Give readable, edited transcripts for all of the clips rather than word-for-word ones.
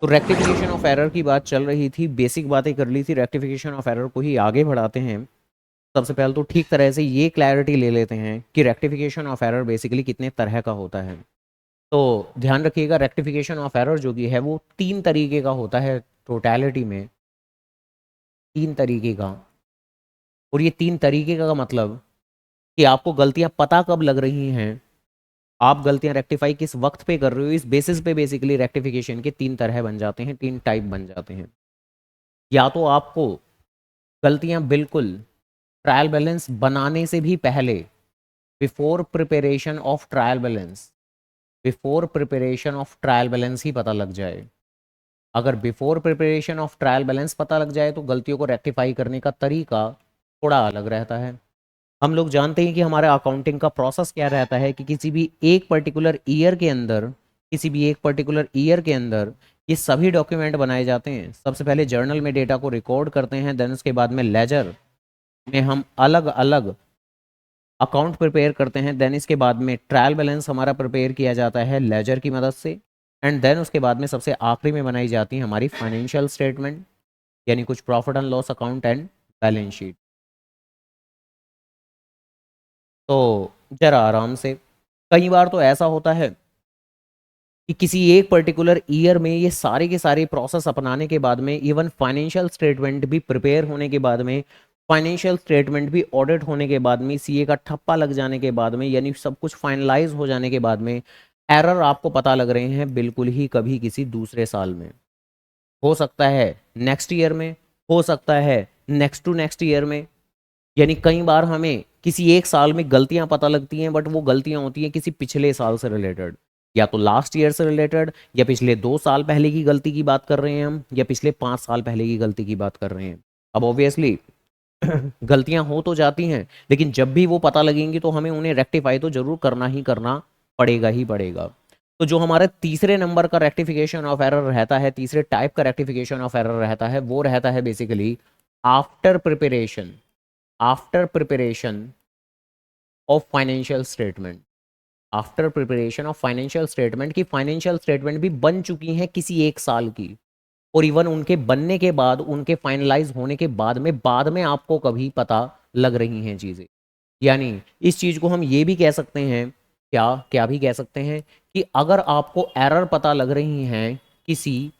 तो rectification of error की बात चल रही थी, बेसिक बातें कर ली थी, रेक्टिफिकेशन ऑफ एरर को ही आगे बढ़ाते हैं। सबसे पहले तो ठीक तरह से ये क्लैरिटी ले लेते हैं कि रेक्टिफिकेशन ऑफ एरर बेसिकली कितने तरह का होता है। तो ध्यान रखिएगा, रेक्टिफिकेशन ऑफ एरर जो कि है वो 3 तरीके का होता है टोटैलिटी में, 3 तरीके का। और ये 3 तरीके का मतलब कि आपको गलतियां पता कब लग रही हैं, आप गलतियां रेक्टिफाई किस वक्त पे कर रहे हो, इस बेसिस पे बेसिकली रेक्टिफिकेशन के 3 तरह बन जाते हैं, 3 टाइप बन जाते हैं। या तो आपको गलतियां बिल्कुल ट्रायल बैलेंस बनाने से भी पहले, before preparation of trial balance, before preparation of trial balance ही पता लग जाए। अगर before preparation of trial balance पता लग जाए तो गलतियों को रेक्टिफाई करने का तरीका थोड़ा अलग रहता है। हम लोग जानते हैं कि हमारा अकाउंटिंग का प्रोसेस क्या रहता है कि किसी भी एक पर्टिकुलर ईयर के अंदर, किसी भी एक पर्टिकुलर ईयर के अंदर ये सभी डॉक्यूमेंट बनाए जाते हैं। सबसे पहले जर्नल में डेटा को रिकॉर्ड करते हैं, देन उसके बाद में लेजर में हम अलग अलग अकाउंट प्रिपेयर करते हैं, देन इसके बाद में ट्रायल बैलेंस हमारा प्रिपेयर किया जाता है लेजर की मदद से, एंड देन उसके बाद में सबसे आखिरी में बनाई जाती है हमारी फाइनेंशियल स्टेटमेंट, यानी कुछ profit and loss account and balance sheet. तो जरा आराम से, कई बार तो ऐसा होता है कि किसी एक पर्टिकुलर ईयर में ये सारे के सारे प्रोसेस अपनाने के बाद में, इवन फाइनेंशियल स्टेटमेंट भी प्रिपेयर होने के बाद में, फाइनेंशियल स्टेटमेंट भी ऑडिट होने के बाद में, सीए का ठप्पा लग जाने के बाद में, यानी सब कुछ फाइनलाइज हो जाने के बाद में एरर आपको पता लग रहे हैं बिल्कुल ही कभी किसी दूसरे साल में। हो सकता है नेक्स्ट ईयर में, हो सकता है नेक्स्ट टू नेक्स्ट ईयर में। यानी कई बार हमें किसी एक साल में गलतियां पता लगती हैं, बट वो गलतियां होती हैं किसी पिछले साल से रिलेटेड, या तो लास्ट ईयर से रिलेटेड, या पिछले 2 साल पहले की गलती की बात कर रहे हैं हम, या पिछले 5 साल पहले की गलती की बात कर रहे हैं। अब ऑब्वियसली गलतियां हो तो जाती हैं, लेकिन जब भी वो पता लगेंगी तो हमें उन्हें रेक्टिफाई तो जरूर करना ही करना पड़ेगा ही पड़ेगा। तो जो हमारा तीसरे नंबर का रेक्टिफिकेशन ऑफ एरर रहता है, तीसरे टाइप का रेक्टिफिकेशन ऑफ एरर रहता है, वो रहता है basically after preparation, after preparation of financial statement. After preparation of financial statement, की फाइनेंशियल स्टेटमेंट भी बन चुकी हैं किसी एक साल की, और इवन उनके बनने के बाद, उनके फाइनलाइज होने के बाद में आपको कभी पता लग रही हैं चीज़ें। यानी इस चीज़ को हम ये भी कह सकते हैं, क्या क्या भी कह सकते हैं कि अगर आपको एरर पता लग रही हैं किसी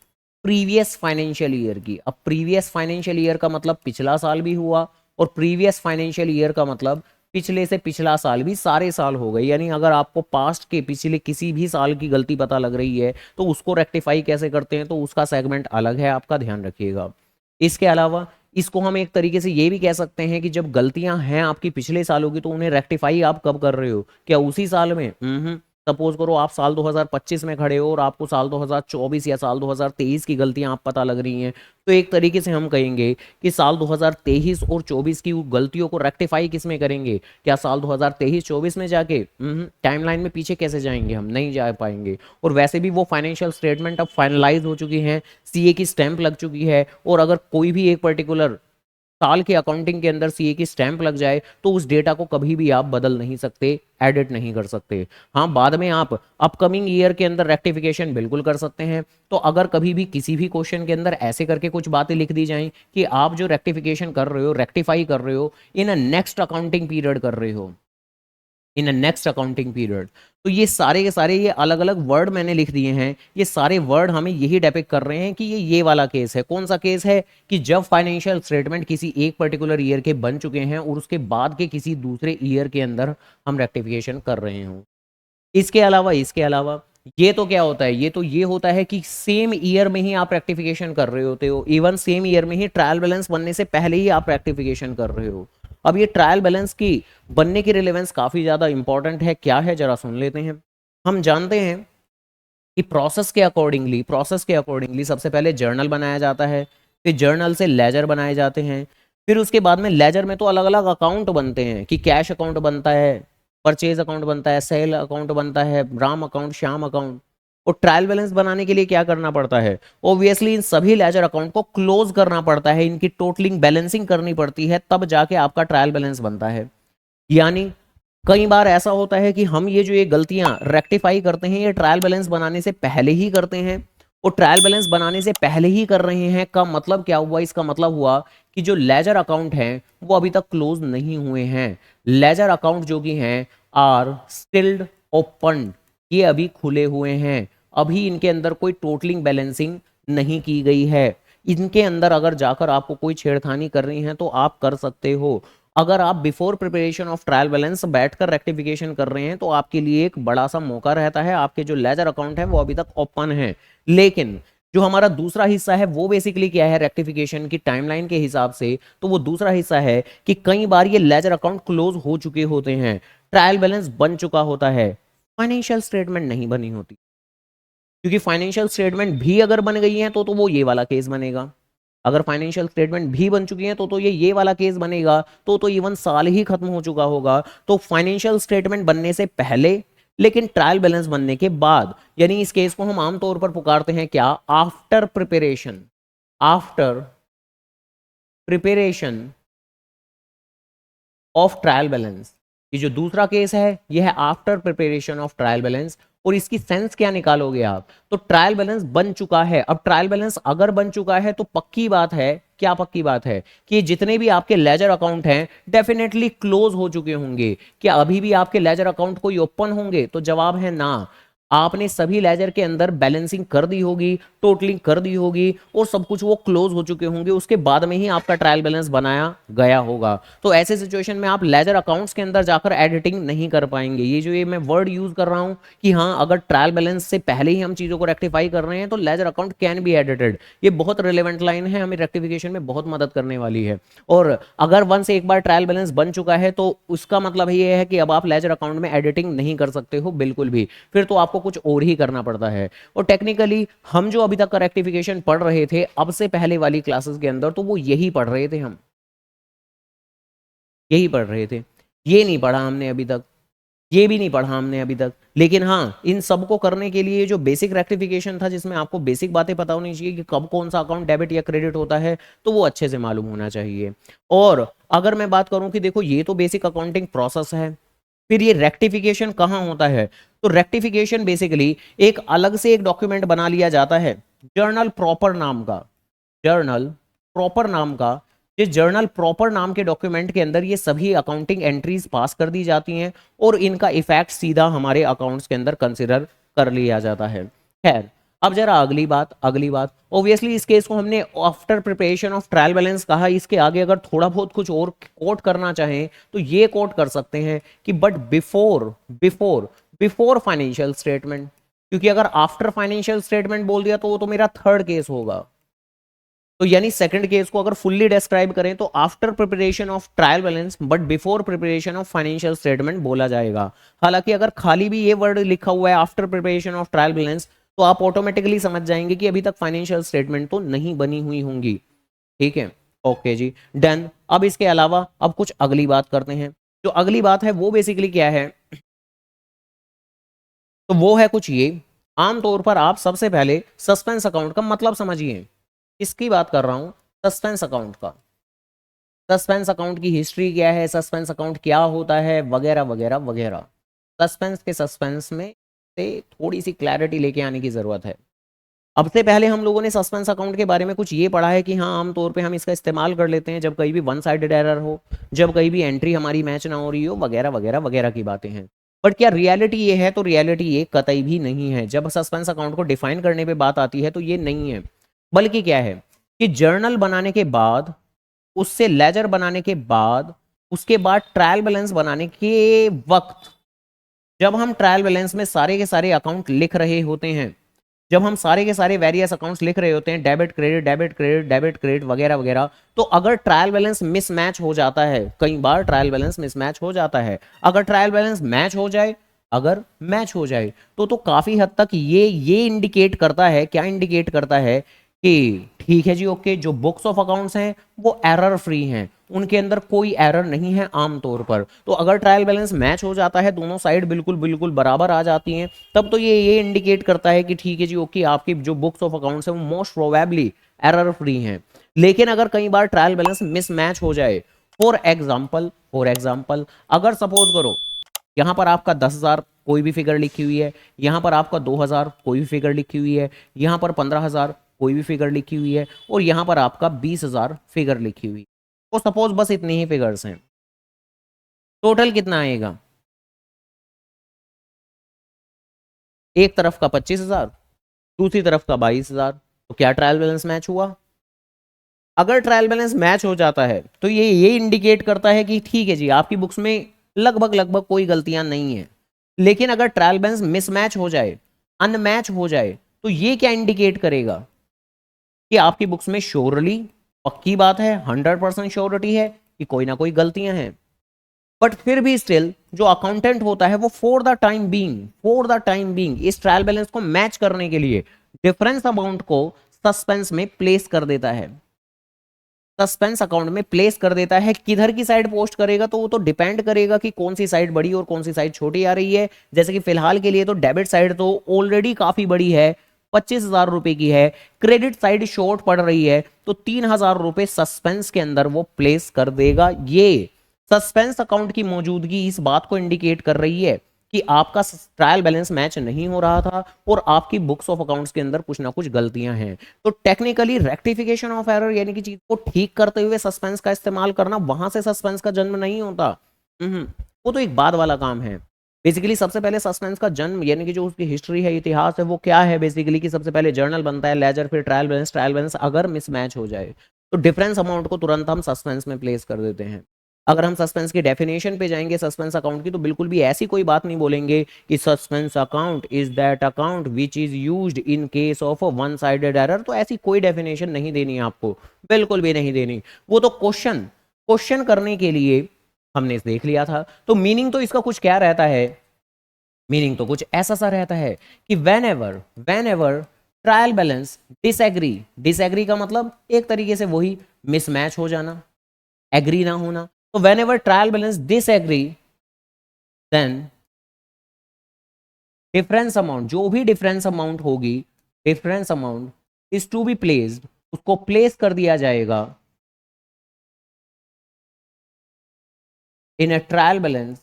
प्रीवियस फाइनेंशियल ईयर की, अब प्रीवियस फाइनेंशियल ईयर का मतलब पिछला साल भी हुआ, और प्रीवियस फाइनेंशियल ईयर का मतलब पिछले से पिछला साल भी, सारे साल हो गए। यानी अगर आपको पास्ट के पिछले किसी भी साल की गलती पता लग रही है तो उसको रेक्टिफाई कैसे करते हैं, तो उसका सेगमेंट अलग है, आपका ध्यान रखिएगा। इसके अलावा इसको हम एक तरीके से ये भी कह सकते हैं कि जब गलतियां हैं आपकी पिछले सालों की, तो उन्हें रेक्टिफाई आप कब कर रहे हो, क्या उसी साल में? सपोज करो आप साल 2025 में खड़े हो और आपको साल 2024 या साल 2023 की गलतियां आप पता लग रही हैं, तो एक तरीके से हम कहेंगे कि साल 2023 और 24 की गलतियों को रेक्टिफाई किस में करेंगे, क्या साल 2023-24 में जाके? टाइमलाइन में पीछे कैसे जाएंगे, हम नहीं जा पाएंगे। और वैसे भी वो फाइनेंशियल स्टेटमेंट अब फाइनलाइज हो चुकी हैं, सीए की स्टैंप लग चुकी है, और अगर कोई भी एक पर्टिकुलर साल के अकाउंटिंग के अंदर सीए की स्टैंप लग जाए तो उस डेटा को कभी भी आप बदल नहीं सकते, एडिट नहीं कर सकते। हाँ, बाद में आप अपकमिंग ईयर के अंदर रेक्टिफिकेशन बिल्कुल कर सकते हैं। तो अगर कभी भी किसी भी क्वेश्चन के अंदर ऐसे करके कुछ बातें लिख दी जाएं कि आप जो रेक्टिफिकेशन कर रहे हो, रेक्टिफाई कर रहे हो, इन अ नेक्स्ट अकाउंटिंग पीरियड कर रहे हो, इन अ नेक्स्ट अकाउंटिंग पीरियड, तो ये सारे के सारे ये अलग अलग वर्ड मैंने लिख दिए हैं, ये सारे वर्ड हमें यही डेपिक्ट कर रहे हैं कि ये वाला केस है। कौन सा केस है? कि जब फाइनेंशियल स्टेटमेंट किसी एक पर्टिकुलर ईयर के बन चुके हैं और उसके बाद के किसी दूसरे ईयर के अंदर हम रेक्टिफिकेशन कर रहे हों। इसके अलावा ये तो क्या होता है, ये तो ये होता है कि सेम ईयर में ही आप रेक्टिफिकेशन कर रहे होते हो, इवन सेम ईयर में ही ट्रायल बैलेंस बनने से पहले ही आप रेक्टिफिकेशन कर रहे हो। अब ये ट्रायल बैलेंस की बनने की रिलेवेंस काफी ज्यादा इंपॉर्टेंट है, क्या है जरा सुन लेते हैं। हम जानते हैं कि प्रोसेस के अकॉर्डिंगली सबसे पहले जर्नल बनाया जाता है, फिर जर्नल से लेजर बनाए जाते हैं, फिर उसके बाद में लेजर में तो अलग अलग अकाउंट बनते हैं कि कैश अकाउंट बनता है, परचेज अकाउंट बनता है, सेल अकाउंट बनता है, राम अकाउंट, श्याम अकाउंट। और ट्रायल बैलेंस बनाने के लिए क्या करना पड़ता है? ऑब्वियसली इन सभी लेजर अकाउंट को क्लोज करना पड़ता है, इनकी टोटलिंग बैलेंसिंग करनी पड़ती है, तब जाके आपका ट्रायल बैलेंस बनता है। यानी कई बार ऐसा होता है कि हम ये जो ये गलतियां रेक्टिफाई करते हैं, ये ट्रायल बैलेंस बनाने से पहले ही करते हैं, वो ट्रायल बैलेंस बनाने से पहले ही कर रहे हैं का मतलब क्या हुआ? इसका मतलब हुआ कि जो लेजर अकाउंट हैं वो अभी तक क्लोज नहीं हुए हैं। लेजर अकाउंट जो कि हैं आर स्टिल्ड ओपन, ये अभी खुले हुए हैं, अभी इनके अंदर कोई टोटलिंग बैलेंसिंग नहीं की गई है। इनके अंदर अगर जाकर आपको कोई छेड़खानी कर रही है तो आप कर सकते हो। अगर आप before preparation of trial balance बैठकर रेक्टिफिकेशन कर रहे हैं तो आपके लिए एक बड़ा सा मौका रहता है। आपके जो लेजर अकाउंट है वो अभी तक ओपन है, लेकिन जो हमारा दूसरा हिस्सा है वो बेसिकली क्या है रेक्टिफिकेशन की टाइमलाइन के हिसाब से, तो वो दूसरा हिस्सा है कि कई बार ये लेजर अकाउंट क्लोज हो चुके होते हैं, ट्रायल बैलेंस बन चुका होता है, फाइनेंशियल स्टेटमेंट नहीं बनी होती। क्योंकि फाइनेंशियल स्टेटमेंट भी अगर बन गई है तो वो ये वाला केस बनेगा। अगर फाइनेंशियल स्टेटमेंट भी बन चुकी है तो ये वाला केस बनेगा। तो इवन साल ही खत्म हो चुका होगा। तो फाइनेंशियल स्टेटमेंट बनने से पहले लेकिन ट्रायल बैलेंस बनने के बाद, यानी इस केस को हम आमतौर पर पुकारते हैं क्या? After preparation. After preparation of trial balance. ये जो दूसरा केस है ये है after preparation of trial balance. और इसकी सेंस क्या निकालोगे आप? तो ट्रायल बैलेंस बन चुका है। अब ट्रायल बैलेंस अगर बन चुका है तो पक्की बात है, क्या पक्की बात है? कि जितने भी आपके लेजर अकाउंट हैं डेफिनेटली क्लोज हो चुके होंगे। क्या अभी भी आपके लेजर अकाउंट कोई ओपन होंगे? तो जवाब है ना। आपने सभी लेजर के अंदर बैलेंसिंग कर दी होगी, टोटलिंग कर दी होगी और सब कुछ वो क्लोज हो चुके होंगे, उसके बाद में ही आपका ट्रायल बैलेंस बनाया गया होगा। तो ऐसे सिचुएशन में आप लेजर अकाउंट्स के अंदर जाकर एडिटिंग नहीं कर पाएंगे। ये मैं वर्ड यूज कर रहा हूं कि हाँ, अगर ट्रायल बैलेंस से पहले ही हम चीजों को रेक्टिफाई कर रहे हैं तो ledger account can be edited. ये बहुत रिलेवेंट लाइन है, हमें रेक्टिफिकेशन में बहुत मदद करने वाली है। और अगर वन से एक बार ट्रायल बैलेंस बन चुका है तो उसका मतलब ये है कि अब आप लेजर अकाउंट में एडिटिंग नहीं कर सकते हो बिल्कुल भी, फिर तो आपको कुछ और ही करना पड़ता है। और टेक्निकली हम जो अभी तक का रेक्टिफिकेशन पढ़ रहे थे अब से पहले वाली क्लासेस के अंदर, तो वो यही पढ़ रहे थे, हम यही पढ़ रहे थे। ये नहीं पढ़ा हमने अभी तक, ये भी नहीं पढ़ा हमने अभी तक। लेकिन हाँ, इन सबको करने के लिए जो बेसिक रेक्टिफिकेशन था जिसमें आपको बेसिक बातें पता होनी चाहिए कि कब कौन सा अकाउंट डेबिट या क्रेडिट होता है, तो वो अच्छे से मालूम होना चाहिए। और अगर मैं बात करूं कि देखो ये तो बेसिक अकाउंटिंग प्रोसेस है, फिर ये रेक्टिफिकेशन कहाँ होता है? तो रेक्टिफिकेशन बेसिकली एक अलग से एक डॉक्यूमेंट बना लिया जाता है जर्नल प्रॉपर नाम का। जर्नल प्रॉपर नाम का, जिस जर्नल प्रॉपर नाम के डॉक्यूमेंट के अंदर ये सभी अकाउंटिंग एंट्रीज पास कर दी जाती हैं और इनका इफेक्ट सीधा हमारे अकाउंट्स के अंदर कंसिडर कर लिया जाता है। खैर, अब जरा अगली बात ऑब्वियसली इस केस को हमने after preparation of trial balance कहा। इसके आगे अगर थोड़ा बहुत कुछ और कोट करना चाहें तो ये कोट कर सकते हैं कि but before before before financial statement. क्योंकि अगर आफ्टर फाइनेंशियल स्टेटमेंट बोल दिया तो वो तो मेरा थर्ड केस होगा। तो यानी सेकंड केस को अगर फुल्ली डिस्क्राइब करें तो after preparation of trial balance but before preparation of financial statement बोला जाएगा। हालांकि अगर खाली भी ये वर्ड लिखा हुआ है after preparation of trial balance तो आप ऑटोमेटिकली समझ जाएंगे कि अभी तक फाइनेंशियल स्टेटमेंट तो नहीं बनी हुई होंगी। ठीक है, ओके जी, डन। अब इसके अलावा अब कुछ अगली बात करते हैं। जो अगली बात है वो बेसिकली क्या है? तो वो है कुछ ये, आमतौर पर आप सबसे पहले सस्पेंस अकाउंट का मतलब समझिए। किसकी बात कर रहा हूं? सस्पेंस अकाउंट का। सस्पेंस अकाउंट की हिस्ट्री क्या है, सस्पेंस अकाउंट क्या होता है, वगैरह वगैरह वगैरह। सस्पेंस में से थोड़ी सी क्लैरिटी लेके आने की जरूरत है। अब से पहले हम लोगों ने सस्पेंस अकाउंट के बारे में कुछ ये पढ़ा है कि हाँ, आमतौर पे हम इसका इस्तेमाल कर लेते हैं जब कहीं भी वन साइडेड एरर हो, जब कहीं भी एंट्री हमारी मैच ना हो रही हो, वगैरह वगैरह वगैरह की बातें हैं। बट क्या रियलिटी ये है? तो रियलिटी ये कतई भी नहीं है। जब सस्पेंस अकाउंट को डिफाइन करने पे बात आती है तो ये नहीं है, बल्कि क्या है कि जर्नल बनाने के बाद, उससे लेजर बनाने के बाद, उसके बाद ट्रायल बैलेंस बनाने के वक्त, जब हम ट्रायल बैलेंस में सारे के सारे अकाउंट लिख रहे होते हैं, जब हम सारे के सारे वेरियस अकाउंट्स लिख रहे होते हैं, debit credit debit credit debit credit वगैरह वगैरह, तो अगर ट्रायल बैलेंस मिसमैच हो जाता है, कई बार ट्रायल बैलेंस मिसमैच हो जाता है, अगर ट्रायल बैलेंस मैच हो जाए, अगर मैच हो जाए तो काफी हद तक ये इंडिकेट करता है, क्या इंडिकेट करता है कि ठीक है जी, ओके, जो बुक्स ऑफ अकाउंट्स हैं वो एरर फ्री हैं, उनके अंदर कोई एरर नहीं है आमतौर पर। तो अगर ट्रायल बैलेंस मैच हो जाता है, दोनों साइड बिल्कुल बिल्कुल बराबर आ जाती हैं, तब तो ये इंडिकेट करता है कि ठीक है जी, ओके, आपकी जो बुक्स ऑफ अकाउंट्स हैं वो मोस्ट प्रोबेबली एरर फ्री हैं। लेकिन अगर कई बार ट्रायल बैलेंस मिसमैच हो जाए, फॉर एग्जाम्पल अगर सपोज करो यहाँ पर आपका 10,000 कोई भी फिगर लिखी हुई है, यहाँ पर आपका 2,000 कोई भी फिगर लिखी हुई है, यहाँ पर 15,000 कोई भी फिगर लिखी हुई है, और यहाँ पर आपका 20,000 फिगर लिखी हुई है। तो सपोज बस इतनी ही फिगर्स हैं, टोटल कितना आएगा? एक तरफ का 25,000, दूसरी तरफ का 22,000। तो क्या ट्रायल बैलेंस मैच हुआ? अगर ट्रायल बैलेंस मैच हो जाता है तो ये इंडिकेट करता है कि ठीक है जी, आपकी बुक्स में लगभग लगभग कोई गलतियां नहीं है। लेकिन अगर ट्रायल बैलेंस मिसमैच हो जाए, अनमैच हो जाए, तो ये क्या इंडिकेट करेगा कि आपकी बुक्स में श्योरली, पक्की बात है, 100% श्योरिटी है कि कोई ना कोई गलतियां हैं। बट फिर भी स्टिल जो अकाउंटेंट होता है वो फॉर द टाइम बीइंग इस ट्रायल बैलेंस को मैच करने के लिए डिफरेंस अमाउंट को सस्पेंस में प्लेस कर देता है। सस्पेंस अकाउंट में प्लेस कर देता है। किधर की साइड पोस्ट करेगा तो वो तो डिपेंड करेगा कि कौन सी साइड बड़ी और कौन सी साइड छोटी आ रही है। जैसे कि फिलहाल के लिए तो डेबिट साइड तो ऑलरेडी काफी बड़ी है, 25,000 रुपए की है। क्रेडिट साइड शॉर्ट पड़ रही है तो 3,000 रुपए सस्पेंस के अंदर वो प्लेस कर देगा। ये सस्पेंस अकाउंट की मौजूदगी इस बात को इंडिकेट कर रही है कि आपका ट्रायल बैलेंस मैच नहीं हो रहा था और आपकी बुक्स ऑफ अकाउंट्स के अंदर कुछ ना कुछ गलतियां हैं। तो टेक्निकली रेक्टिफिकेशन ऑफ एरर यानी कि चीज को ठीक करते हुए सस्पेंस का इस्तेमाल करना, वहां से सस्पेंस का जन्म नहीं होता। वो तो एक बाद वाला काम है। बेसिकली सबसे पहले सस्पेंस का जन्म यानी कि जो उसकी हिस्ट्री है, इतिहास है, वो क्या है बेसिकली कि सबसे पहले जर्नल बनता है, लेजर, फिर ट्रायल बैलेंस। ट्रायल बैलेंस अगर मिसमैच हो जाए तो डिफरेंस अमाउंट को तुरंत हम सस्पेंस में प्लेस कर देते हैं। अगर हम सस्पेंस की डेफिनेशन पे जाएंगे सस्पेंस अकाउंट की, तो बिल्कुल भी ऐसी कोई बात नहीं बोलेंगे कि suspense account is that account which is used in case of one sided error. तो ऐसी कोई डेफिनेशन नहीं देनी है आपको, बिल्कुल भी नहीं देनी। वो तो क्वेश्चन करने के लिए हमने देख लिया था। तो मीनिंग तो इसका कुछ क्या रहता है? मीनिंग तो कुछ ऐसा सा रहता है कि when ever trial balance disagree का मतलब एक तरीके से वही मिसमैच हो जाना, एग्री ना होना। तो whenever trial balance disagree, then difference amount, जो भी डिफरेंस अमाउंट होगी, difference amount is to be placed, उसको प्लेस कर दिया जाएगा in a trial balance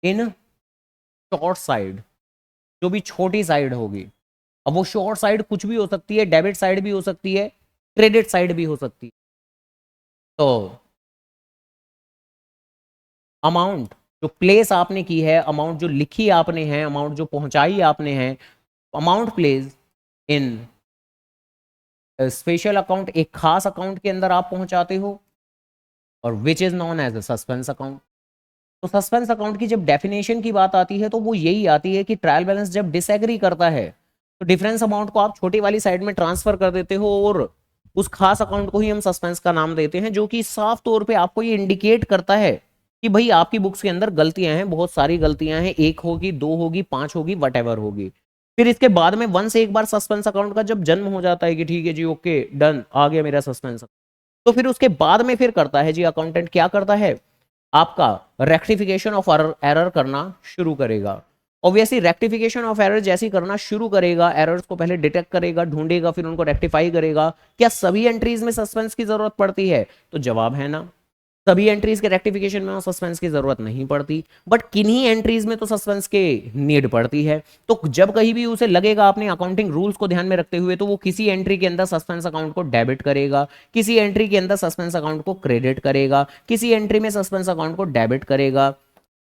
in short side, जो भी छोटी साइड होगी। अब वो शॉर्ट साइड कुछ भी हो सकती है, डेबिट साइड भी हो सकती है, क्रेडिट साइड भी हो सकती है। तो अमाउंट जो प्लेस आपने की है, अमाउंट जो लिखी आपने है, अमाउंट जो पहुंचाई आपने है, amount place in special account, एक खास अकाउंट के अंदर आप पहुंचाते हो, और which is known as suspense account. तो सस्पेंस अकाउंट की जब डेफिनेशन की बात आती है तो वो यही आती है कि ट्रायल बैलेंस जब डिसएग्री करता है तो डिफरेंस अमाउंट को आप छोटी वाली साइड में ट्रांसफर कर देते हो, और उस खास अकाउंट को ही हम सस्पेंस का नाम देते हैं, जो कि साफ तौर पे आपको ये इंडिकेट करता है कि भाई आपकी बुक्स के अंदर गलतियां हैं, बहुत सारी गलतियां हैं, एक होगी, दो होगी, पांच होगी, वट एवर होगी। फिर इसके बाद में वन से एक बार सस्पेंस अकाउंट का जब जन्म हो जाता है कि ठीक है जी, ओके डन, आ गया मेरा सस्पेंस, तो फिर उसके बाद में फिर करता है जी अकाउंटेंट, क्या करता है, आपका रेक्टिफिकेशन ऑफ एरर करना शुरू करेगा। ऑब्वियसली रेक्टिफिकेशन ऑफ एरर जैसी करना शुरू करेगा, एरर्स को पहले डिटेक्ट करेगा, ढूंढेगा, फिर उनको रेक्टिफाई करेगा। क्या सभी एंट्रीज में सस्पेंस की जरूरत पड़ती है? तो जवाब है ना, सभी एंट्रीज के रेक्टिफिकेशन में सस्पेंस की जरूरत नहीं पड़ती, बट किन्हीं एंट्रीज में तो सस्पेंस के नीड पड़ती है। तो जब कहीं भी उसे लगेगा अपने अकाउंटिंग रूल्स को ध्यान में रखते हुए, तो वो किसी एंट्री के अंदर सस्पेंस अकाउंट को डेबिट करेगा, किसी एंट्री के अंदर सस्पेंस अकाउंट को क्रेडिट करेगा, किसी एंट्री में सस्पेंस अकाउंट को डेबिट करेगा।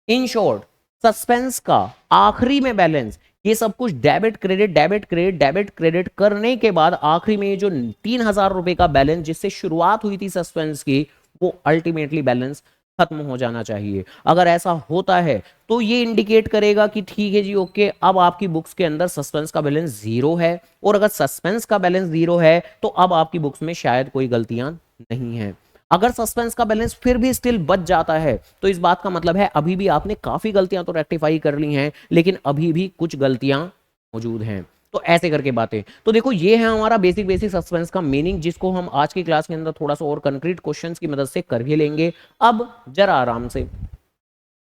इन शॉर्ट, सस्पेंस का आखिरी में बैलेंस, ये सब कुछ debit credit debit credit debit credit करने के बाद आखिरी में जो 3,000 रुपए का बैलेंस जिससे शुरुआत हुई थी सस्पेंस की, वो अल्टीमेटली बैलेंस खत्म हो जाना चाहिए। अगर ऐसा होता है तो ये इंडिकेट करेगा कि ठीक है जी, ओके, अब आपकी बुक्स के अंदर सस्पेंस का बैलेंस जीरो है, और अगर सस्पेंस का बैलेंस जीरो है तो अब आपकी बुक्स में शायद कोई गलतियां नहीं है। अगर सस्पेंस का बैलेंस फिर भी स्टिल बच जाता है तो इस बात का मतलब है अभी भी आपने काफी गलतियां तो रेक्टिफाई कर ली हैं, लेकिन अभी भी कुछ गलतियां मौजूद हैं। तो ऐसे करके बातें, तो देखो ये है हमारा बेसिक बेसिक सस्पेंस का मीनिंग, जिसको हम आज की क्लास के अंदर थोड़ा सा और कंक्रीट क्वेश्चंस की मदद से कर भी लेंगे। अब जरा आराम से,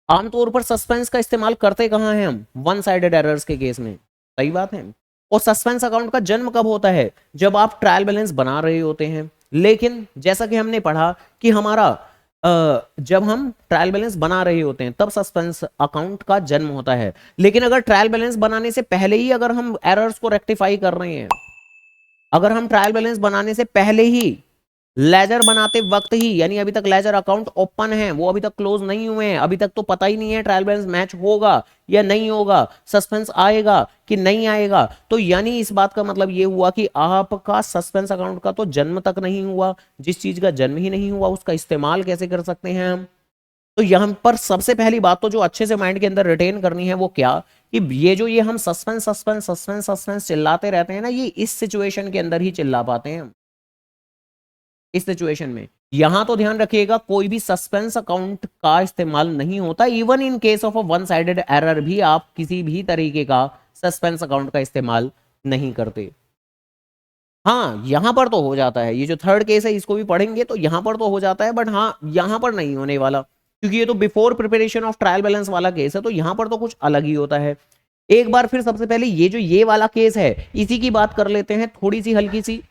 आमतौर पर सस्पेंस का इस्तेमाल करते कहां हैं हम? वन साइडेड एरर्स के केस में, सही बात है। और सस्पेंस अकाउंट का जन्म कब होता है? जब आप ट्रायल बैलेंस बना रहे होते हैं। लेकिन जैसा कि हमने पढ़ा कि हमारा जब हम ट्रायल बैलेंस बना रहे होते हैं तब सस्पेंस अकाउंट का जन्म होता है। लेकिन अगर ट्रायल बैलेंस बनाने से पहले ही अगर हम एरर्स को रेक्टिफाई कर रहे हैं, अगर हम ट्रायल बैलेंस बनाने से पहले ही लेजर बनाते वक्त ही, यानी अभी तक लेजर अकाउंट ओपन है, वो अभी तक क्लोज नहीं हुए हैं, अभी तक तो पता ही नहीं है ट्रायल बैलेंस मैच होगा या नहीं होगा, सस्पेंस आएगा कि नहीं आएगा, तो यानी इस बात का मतलब ये हुआ कि आपका सस्पेंस अकाउंट का तो जन्म तक नहीं हुआ। जिस चीज का जन्म ही नहीं हुआ उसका इस्तेमाल कैसे कर सकते हैं हम? तो यहां पर सबसे पहली बात तो जो अच्छे से माइंड के अंदर रिटेन करनी है वो क्या, कि ये जो ये हम सस्पेंस सस्पेंस सस्पेंस सस्पेंस चिल्लाते रहते हैं ना, ये इस सिचुएशन के अंदर ही चिल्ला पाते हैं हम। इस सिचुएशन में यहां तो ध्यान रखिएगा कोई भी सस्पेंस अकाउंट का इस्तेमाल नहीं होता। Even in case of a one sided error भी आप किसी भी तरीके का सस्पेंस अकाउंट का इस्तेमाल नहीं करते। हाँ यहां पर तो हो जाता है, ये जो थर्ड केस है इसको भी पढ़ेंगे तो यहां पर तो हो जाता है, बट हाँ यहां पर नहीं होने वाला, क्योंकि ये तो before preparation of trial balance वाला केस है, तो यहां पर तो कुछ अलग ही होता है। एक बार फिर सबसे पहले ये जो ये वाला केस है इसी की बात कर लेते हैं थोड़ी सी हल्की सी,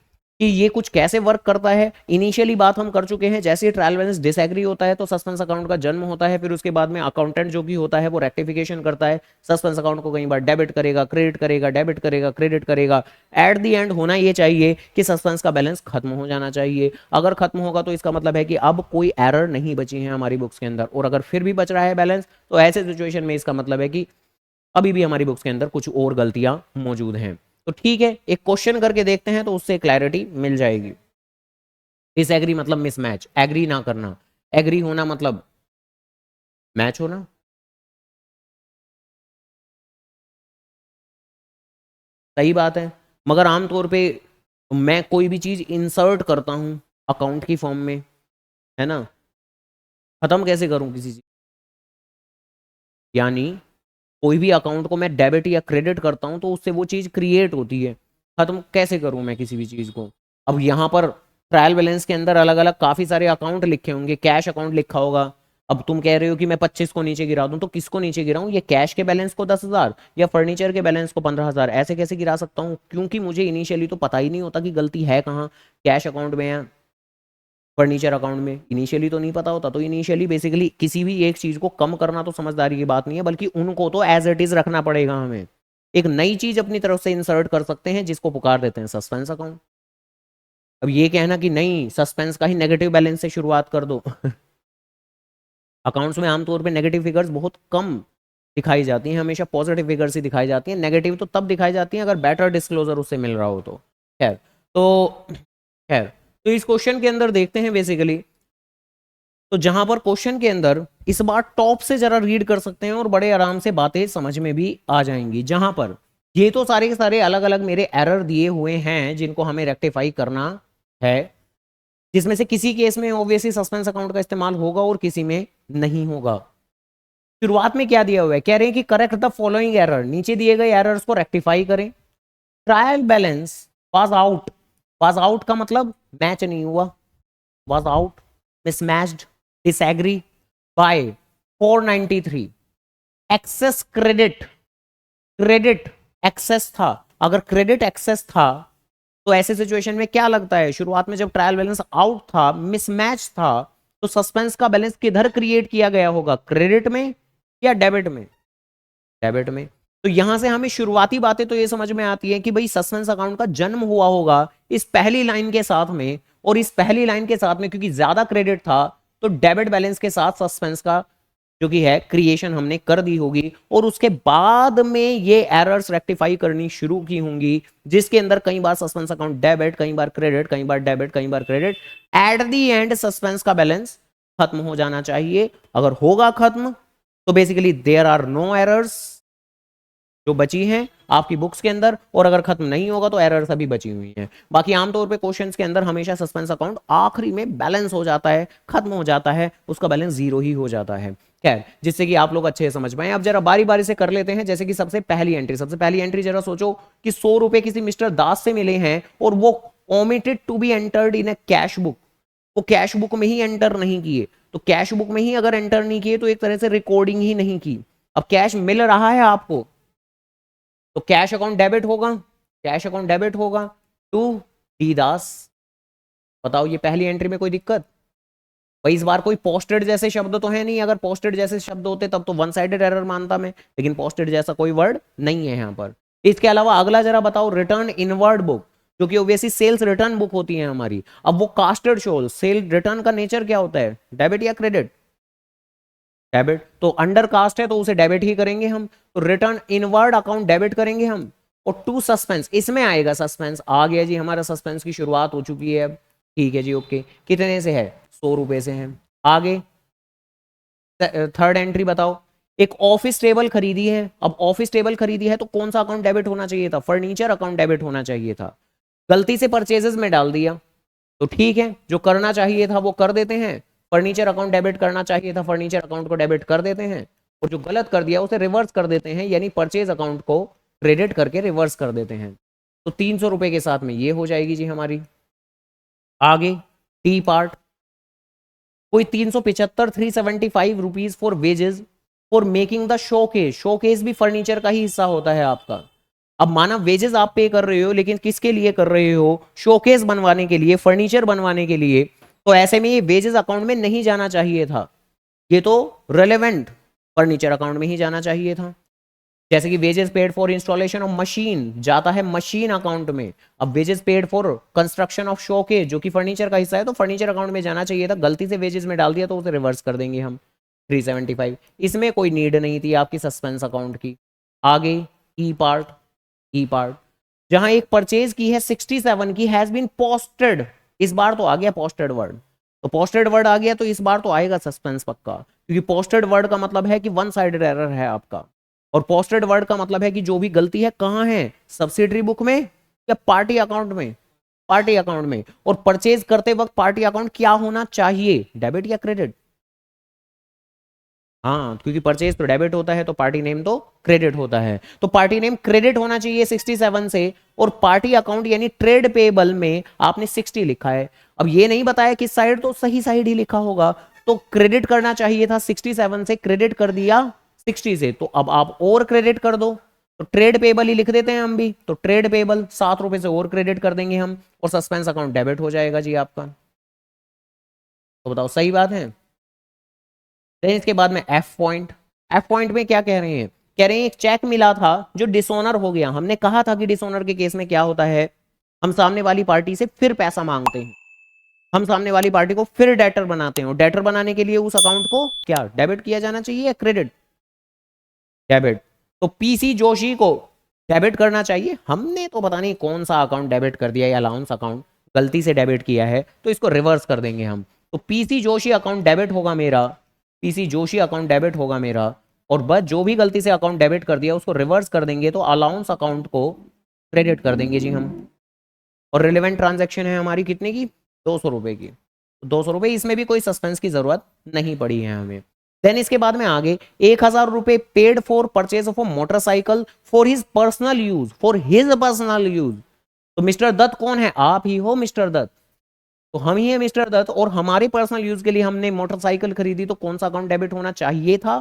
कि ये कुछ कैसे वर्क करता है। इनिशियली बात हम कर चुके हैं, जैसे ट्रायल बैलेंस डिसएग्री होता है तो सस्पेंस अकाउंट का जन्म होता है, फिर उसके बाद में अकाउंटेंट जो भी होता है वो रेक्टिफिकेशन करता है, सस्पेंस अकाउंट को कई बार डेबिट करेगा, क्रेडिट करेगा, डेबिट करेगा, क्रेडिट करेगा। एट दी एंड होना ये चाहिए कि सस्पेंस का बैलेंस खत्म हो जाना चाहिए। अगर खत्म होगा तो इसका मतलब है कि अब कोई एरर नहीं बची है हमारी बुक्स के अंदर, और अगर फिर भी बच रहा है बैलेंस तो ऐसे सिचुएशन में इसका मतलब है कि अभी भी हमारी बुक्स के अंदर कुछ और गलतियां मौजूद हैं। तो ठीक है, एक क्वेश्चन करके देखते हैं तो उससे क्लैरिटी मिल जाएगी। डिसएग्री मतलब मिसमैच, एग्री ना करना, एग्री होना मतलब मैच होना। सही बात है, मगर आमतौर पे मैं कोई भी चीज इंसर्ट करता हूं अकाउंट की फॉर्म में, है ना, खत्म कैसे करूं किसी चीज, यानी कोई भी अकाउंट को मैं डेबिट या क्रेडिट करता हूं तो उससे वो चीज क्रिएट होती है, खत्म कैसे करूं मैं किसी भी चीज को। अब यहां पर ट्रायल बैलेंस के अंदर अलग अलग काफी सारे अकाउंट लिखे होंगे, कैश अकाउंट लिखा होगा। अब तुम कह रहे हो कि मैं 25 को नीचे गिरा दूं, तो किसको नीचे गिराऊं, ये कैश के बैलेंस को 10,000 या फर्नीचर के बैलेंस को 15,000, ऐसे कैसे गिरा सकता हूं, क्योंकि मुझे इनिशियली तो पता ही नहीं होता कि गलती है कहाँ, कैश अकाउंट में या फर्नीचर अकाउंट में। इनिशियली तो नहीं पता होता, तो इनिशियली बेसिकली किसी भी एक चीज को कम करना तो समझदारी की बात नहीं है, बल्कि उनको तो एज इट इज रखना पड़ेगा हमें। एक नई चीज अपनी तरफ से इंसर्ट कर सकते हैं जिसको पुकार देते हैं सस्पेंस अकाउंट। अब ये कहना कि नहीं सस्पेंस का ही नेगेटिव बैलेंस से शुरुआत कर दो अकाउंट्स में आमतौर पे नेगेटिव फिगर्स बहुत कम दिखाई जाती हैं, हमेशा पॉजिटिव फिगर्स ही दिखाई जाती हैं। नेगेटिव तो तब दिखाई जाती हैं अगर बेटर डिस्क्लोजर उससे मिल रहा हो तो। खैर, तो खैर तो इस क्वेश्चन के अंदर देखते हैं बेसिकली, तो जहां पर क्वेश्चन के अंदर इस बार टॉप से जरा रीड कर सकते हैं और बड़े आराम से बातें समझ में भी आ जाएंगी। जहां पर ये तो सारे के सारे अलग अलग मेरे एरर दिए हुए हैं जिनको हमें रेक्टिफाई करना है, जिसमें से किसी केस में ऑब्वियसली सस्पेंस अकाउंट का इस्तेमाल होगा और किसी में नहीं होगा। शुरुआत में क्या दिया हुआ है, कह रहे हैं कि करेक्ट द फॉलोइंग एरर, नीचे दिए गए एरर्स को रेक्टिफाई करें। Trial balance was out, was out का मतलब मैच नहीं हुआ, was out, mismatched, disagree by 493। Excess credit, credit excess था, अगर क्रेडिट एक्सेस था तो ऐसे सिचुएशन में क्या लगता है, शुरुआत में जब ट्रायल बैलेंस आउट था, मिसमैच था, तो सस्पेंस का बैलेंस किधर क्रिएट किया गया होगा, क्रेडिट में या डेबिट में, डेबिट में। तो यहां से हमें शुरुआती बातें तो ये समझ में आती है कि भाई सस्पेंस अकाउंट का जन्म हुआ होगा इस पहली लाइन के साथ में, और इस पहली लाइन के साथ में क्योंकि ज्यादा क्रेडिट था तो डेबिट बैलेंस के साथ सस्पेंस का जो कि है क्रिएशन हमने कर दी होगी, और उसके बाद में ये एरर्स रेक्टिफाई करनी शुरू की होंगी, जिसके अंदर कई बार सस्पेंस अकाउंट डेबिट, कई बार क्रेडिट, कई बार डेबिट, कई बार credit, at the end suspense का बैलेंस खत्म हो जाना चाहिए। अगर होगा खत्म तो basically there are no errors जो बची हैं आपकी बुक्स के अंदर, और अगर खत्म नहीं होगा तो एरर्स अभी बची हुई हैं। बाकी आमतौर पे क्वेश्चंस के अंदर हमेशा सस्पेंस अकाउंट आखिरी में बैलेंस हो जाता है, खत्म हो जाता है, उसका बैलेंस जीरो ही हो जाता है। खैर, जिससे कि आप लोग अच्छे से समझ पाए। अब जरा बारी बारी से कर लेते हैं, जैसे कि सबसे पहली एंट्री, सबसे पहली एंट्री जरा सोचो कि 100 रुपए किसी मिस्टर दास से मिले हैं और वो omitted to be entered in a cash book, वो कैश बुक में ही एंटर नहीं किए, तो कैश बुक में ही अगर एंटर नहीं किए तो एक तरह से रिकॉर्डिंग ही नहीं की। अब कैश मिल रहा है आपको तो कैश अकाउंट डेबिट होगा, कैश अकाउंट डेबिट होगा टू डी दास। बताओ ये पहली एंट्री में कोई दिक्कत, भाई इस बार कोई पोस्टेड जैसे शब्द तो है नहीं, अगर पोस्टेड जैसे शब्द होते तब तो वन साइडेड एरर मानता मैं, लेकिन पोस्टेड जैसा कोई वर्ड नहीं है यहाँ पर। इसके अलावा अगला जरा बताओ, रिटर्न इनवर्ड बुक, जो कि ओबियसली सेल्स रिटर्न बुक होती है हमारी। अब वो कास्टेड शोल, सेल रिटर्न का नेचर क्या होता है, डेबिट या क्रेडिट? डेबिट। तो अंडर कास्ट है तो उसे डेबिट ही करेंगे हम, तो रिटर्न इनवर्ड अकाउंट डेबिट करेंगे हम। और टू सस्पेंस, इसमें आएगा सस्पेंस, आ गया जी हमारा सस्पेंस की शुरुआत हो चुकी है अब। ठीक है जी, ओके। कितने से है, 100 रुपए से है। आगे थर्ड एंट्री बताओ, एक ऑफिस टेबल खरीदी है। अब ऑफिस टेबल खरीदी है तो कौन सा अकाउंट डेबिट होना चाहिए था, फर्नीचर अकाउंट डेबिट होना चाहिए था। गलती से परचेजेस में डाल दिया, तो ठीक है, जो करना चाहिए था वो कर देते हैं। फर्नीचर अकाउंट डेबिट करना चाहिए था, फर्नीचर अकाउंट को डेबिट कर देते हैं। और जो गलत कर दिया उसे रिवर्स कर देते हैं, यानी परचेज अकाउंट को क्रेडिट करके रिवर्स कर देते हैं। तो 300 रुपए के साथ में ये हो जाएगी जी हमारी। आगे टी पार्ट, कोई 375 375 rupees for wages for making the showcase. Showcase भी फर्नीचर का ही हिस्सा होता है आपका। अब माना वेजेस आप पे कर रहे हो, लेकिन किसके लिए कर रहे हो, शोकेस बनवाने के लिए, फर्नीचर बनवाने के लिए। तो ऐसे में ये वेजेस अकाउंट में नहीं जाना चाहिए था, ये तो रेलेवेंट फर्नीचर अकाउंट में ही जाना चाहिए था। जैसे कि wages paid for installation of machine जाता है मशीन अकाउंट में। अब wages paid for construction of showcase जो कि फर्नीचर का हिस्सा है, तो फर्नीचर अकाउंट में जाना चाहिए था, गलती से वेजेस में डाल दिया तो उसे रिवर्स कर देंगे हम 375। इसमें कोई नीड नहीं थी आपकी सस्पेंस अकाउंट की। आगे ई पार्ट, ई पार्ट जहां एक परचेज की है 67 की, हैज बीन पोस्टेड। इस बार तो आ गया पोस्टेड वर्ड, तो पोस्टेड वर्ड आ गया तो इस बार तो आएगा सस्पेंस पक्का, क्योंकि पोस्टेड वर्ड का मतलब है कि वन साइडेड एरर है आपका। और पोस्टेड वर्ड का मतलब है कि जो भी गलती है कहाँ है, सब्सिडरी बुक में या पार्टी अकाउंट में, पार्टी अकाउंट में। और परचेज करते वक्त पार्टी अकाउंट क्या होना चाहिए, डेबिट या क्रेडिट? हाँ, क्योंकि परचेज तो डेबिट होता है तो पार्टी नेम तो क्रेडिट होता है, तो पार्टी नेम क्रेडिट होना चाहिए 67 से। और पार्टी अकाउंट यानी ट्रेड पेबल में आपने 60 लिखा है। अब ये नहीं बताया किस साइड, तो सही साइड ही लिखा होगा। तो क्रेडिट करना चाहिए था 67 से, क्रेडिट कर दिया 60 से, तो अब आप और क्रेडिट कर दो, तो ट्रेड पेबल ही लिख देते हैं हम भी। तो ट्रेड पेबल 7 रुपए से और क्रेडिट कर देंगे हम, और सस्पेंस अकाउंट डेबिट हो जाएगा जी आपका। तो बताओ सही बात है। देन इसके बाद में एफ पॉइंट, एफ पॉइंट में क्या कह रहे हैं, कह रहे हैं एक चेक मिला था जो डिसऑनर हो गया। हमने कहा था कि डिसऑनर के केस में क्या होता है, हम सामने वाली पार्टी से फिर पैसा मांगते हैं, हम सामने वाली पार्टी को फिर डेटर बनाते हैं। और डेटर बनाने के लिए उस अकाउंट को क्या डेबिट किया जाना चाहिए या क्रेडिट? डेबिट। तो पीसी जोशी को डेबिट करना चाहिए। हमने तो पता नहीं कौन सा अकाउंट डेबिट कर दिया, या अलाउंस अकाउंट गलती से डेबिट किया है, तो इसको रिवर्स कर देंगे हम। तो पीसी जोशी अकाउंट डेबिट होगा मेरा, पीसी जोशी अकाउंट डेबिट होगा मेरा। और बस जो भी गलती से अकाउंट डेबिट कर दिया उसको रिवर्स कर देंगे, तो अलाउंस अकाउंट को क्रेडिट कर देंगे जी हम। और रिलेवेंट ट्रांजैक्शन है हमारी कितने की, 200 रुपए की। 200 रुपए, इसमें भी कोई सस्पेंस की जरूरत नहीं पड़ी है हमें। देन इसके बाद में आगे 1000 रुपए paid for purchase of a motorcycle for his personal use, for his personal use. तो मिस्टर दत्त कौन है, आप ही हो मिस्टर दत्त, तो हम ही है मिस्टर दत्त, और हमारे पर्सनल यूज के लिए हमने मोटरसाइकिल खरीदी, तो कौन सा अकाउंट डेबिट होना चाहिए था,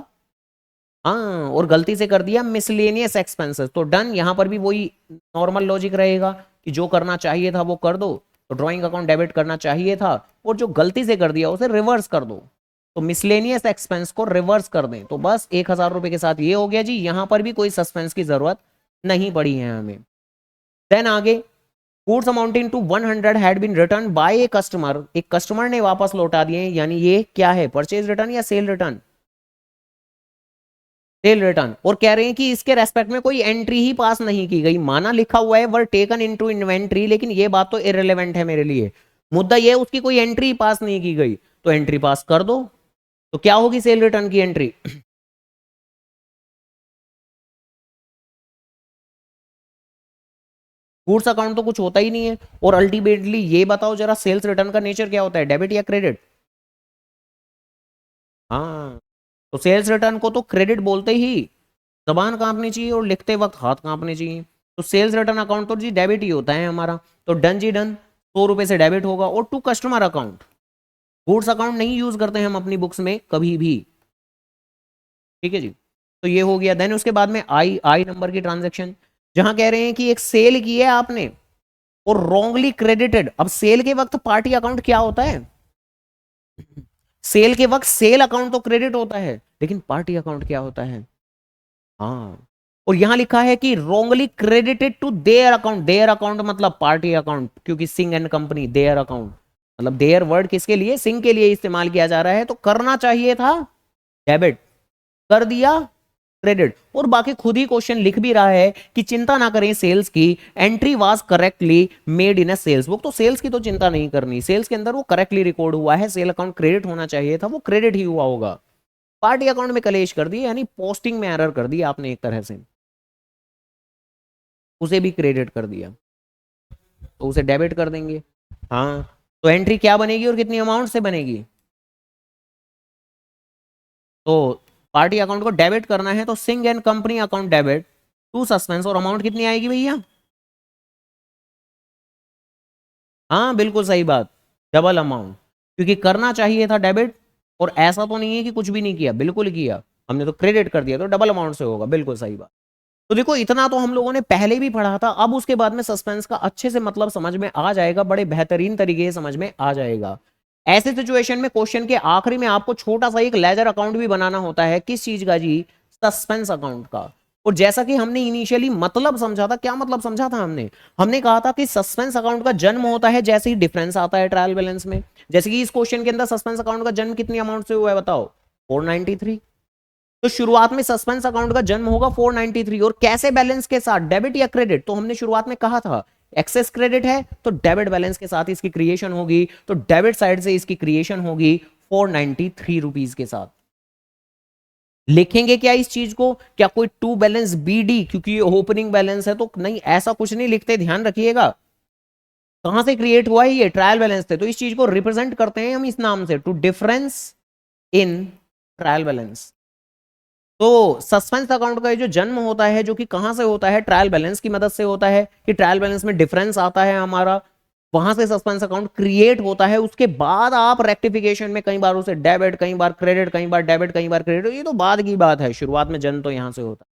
हाँ, और गलती से कर दिया मिसलेनियस एक्सपेंसेस, तो डन। यहां पर भी वही नॉर्मल लॉजिक रहेगा कि जो करना चाहिए था वो कर दो, तो ड्राइंग अकाउंट डेबिट करना चाहिए था, और जो गलती से कर दिया उसे रिवर्स कर दो, तो मिसलेनियस एक्सपेंस को रिवर्स कर दें। तो बस 1000 रुपए के साथ ये हो गया जी, यहां पर भी कोई सस्पेंस की जरूरत नहीं पड़ी है हमें। देन आगे goods amounting to 100 had been return by a customer, एक कस्टमर ने वापस लौटा दिए, यानी ये क्या है, परचेज रिटर्न या सेल रिटर्न, सेल रिटर्न। और कह रहे हैं कि इसके रेस्पेक्ट में कोई एंट्री ही पास नहीं की गई। माना लिखा हुआ है वर टेकन इनटू इन्वेंट्री, लेकिन ये बात तो इररिलेवेंट है मेरे लिए। मुद्दा ये है उसकी कोई एंट्री पास नहीं की गई, तो एंट्री पास कर दो। तो क्या होगी सेल रिटर्न की एंट्री, गुड्स अकाउंट तो कुछ होता ही नहीं है। और अल्टीमेटली ये बताओ जरा, सेल्स रिटर्न का नेचर क्या होता है, डेबिट या क्रेडिट? हाँ, तो सेल्स रिटर्न को तो क्रेडिट बोलते ही जबान कांपनी चाहिए और लिखते वक्त हाथ कांपने चाहिए। तो सेल्स रिटर्न अकाउंट तो जी डेबिट ही होता है हमारा, तो डन जी डन, 100 रुपए से डेबिट होगा। और to customer account, goods account नहीं यूज करते हैं हम अपनी बुक्स में कभी भी, ठीक है जी। तो ये हो गया। देन उसके बाद में आई, आई नंबर की ट्रांजेक्शन, जहां कह रहे हैं कि एक सेल की है आपने और रॉन्गली क्रेडिटेड। अब सेल के वक्त पार्टी अकाउंट क्या होता है, सेल के वक्त सेल अकाउंट तो क्रेडिट होता है, लेकिन पार्टी अकाउंट क्या होता है? हाँ, और यहां लिखा है कि wrongly credited to their account. Their account मतलब पार्टी अकाउंट, क्योंकि Singh and company, their account मतलब देयर वर्ड किसके लिए? सिंह के लिए इस्तेमाल किया जा रहा है, तो करना चाहिए था डेबिट, कर दिया क्रेडिट। और बाकी खुद ही क्वेश्चन लिख भी रहा है कि चिंता ना करें सेल्स की, entry was correctly made in a sales book. तो सेल्स की तो चिंता नहीं करनी, सेल्स के अंदर वो करेक्टली रिकॉर्ड हुआ है, सेल अकाउंट क्रेडिट होना चाहिए था, वो क्रेडिट ही हुआ होगा। पार्टी अकाउंट में कलेश कर दी, यानी पोस्टिंग में एरर कर दी आपने एक तरह से, उसे भी क्रेडिट कर दिया, तो उसे डेबिट कर देंगे। हाँ, तो एंट्री क्या बनेगी और कितनी अमाउंट से बनेगी? तो पार्टी अकाउंट को डेबिट करना है तो Singh and company account debit to suspense, और अमाउंट कितनी आएगी भैया? हाँ बिल्कुल सही बात, डबल अमाउंट, क्योंकि करना चाहिए था डेबिट, और ऐसा तो नहीं है कि कुछ भी नहीं किया, बिल्कुल किया, हमने तो क्रेडिट कर दिया, तो डबल अमाउंट से होगा, बिल्कुल सही बात। तो देखो इतना तो हम लोगों ने पहले भी पढ़ा था, अब उसके बाद में सस्पेंस का अच्छे से मतलब समझ में आ जाएगा, बड़े बेहतरीन तरीके से समझ में आ जाएगा। ऐसे सिचुएशन में क्वेश्चन के आखिरी में आपको छोटा सा एक लेजर अकाउंट भी बनाना होता है, किस चीज का जी? सस्पेंस अकाउंट का। और जैसा कि हमने इनिशियली मतलब समझा था, क्या मतलब समझा था हमने? हमने कहा था कि सस्पेंस अकाउंट का जन्म होता है जैसे ही डिफरेंस आता है ट्रायल बैलेंस में। जैसे कि इस क्वेश्चन के अंदर सस्पेंस अकाउंट का जन्म कितनी अमाउंट से हुआ है बताओ? 493। तो शुरुआत में सस्पेंस अकाउंट का जन्म होगा 493, और कैसे बैलेंस के साथ? डेबिट या क्रेडिट? तो हमने शुरुआत में कहा था एक्सेस क्रेडिट है तो डेबिट बैलेंस के साथ इसकी क्रिएशन होगी, तो डेबिट साइड से इसकी क्रिएशन होगी 493 रुपीज के साथ। लिखेंगे क्या इस चीज को? क्या कोई टू बैलेंस बीडी, क्योंकि ये ओपनिंग बैलेंस है तो नहीं, ऐसा कुछ नहीं लिखते, ध्यान रखिएगा। कहां से क्रिएट हुआ है? ये ट्रायल बैलेंस थे, तो इस चीज को रिप्रेजेंट करते हैं हम इस नाम से, to difference in trial balance. तो सस्पेंस अकाउंट का जो जन्म होता है, जो कि कहां से होता है? ट्रायल बैलेंस की मदद से होता है, कि ट्रायल बैलेंस में डिफरेंस आता है हमारा, वहां से सस्पेंस अकाउंट क्रिएट होता है। उसके बाद आप रेक्टिफिकेशन में कई बार उसे डेबिट, कई बार क्रेडिट, कई बार डेबिट, कई बार क्रेडिट, ये तो बाद की बात है, शुरुआत में जन्म तो यहां से होता है।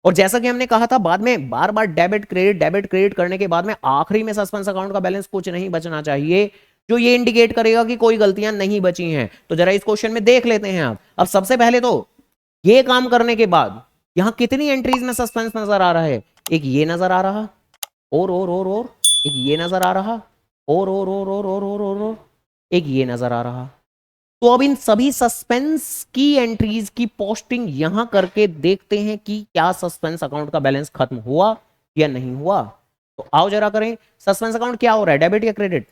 और जैसा कि हमने कहा था, बाद में बार बार डेबिट क्रेडिट करने के बाद में आखिरी में सस्पेंस अकाउंट का बैलेंस कुछ नहीं बचना चाहिए, जो ये इंडिकेट करेगा कि कोई गलतियां नहीं बची हैं। तो जरा इस क्वेश्चन में देख लेते हैं आप। अब सबसे पहले तो ये काम करने के बाद यहां कितनी एंट्रीज में सस्पेंस नजर आ रहा है? एक ये नजर आ रहा, और एक ये नजर आ रहा, और एक ये नजर आ रहा। तो अब इन सभी सस्पेंस की एंट्रीज की पोस्टिंग यहां करके देखते हैं कि क्या सस्पेंस अकाउंट का बैलेंस खत्म हुआ या नहीं हुआ। तो आओ जरा करें, सस्पेंस अकाउंट क्या हो रहा है, डेबिट या क्रेडिट?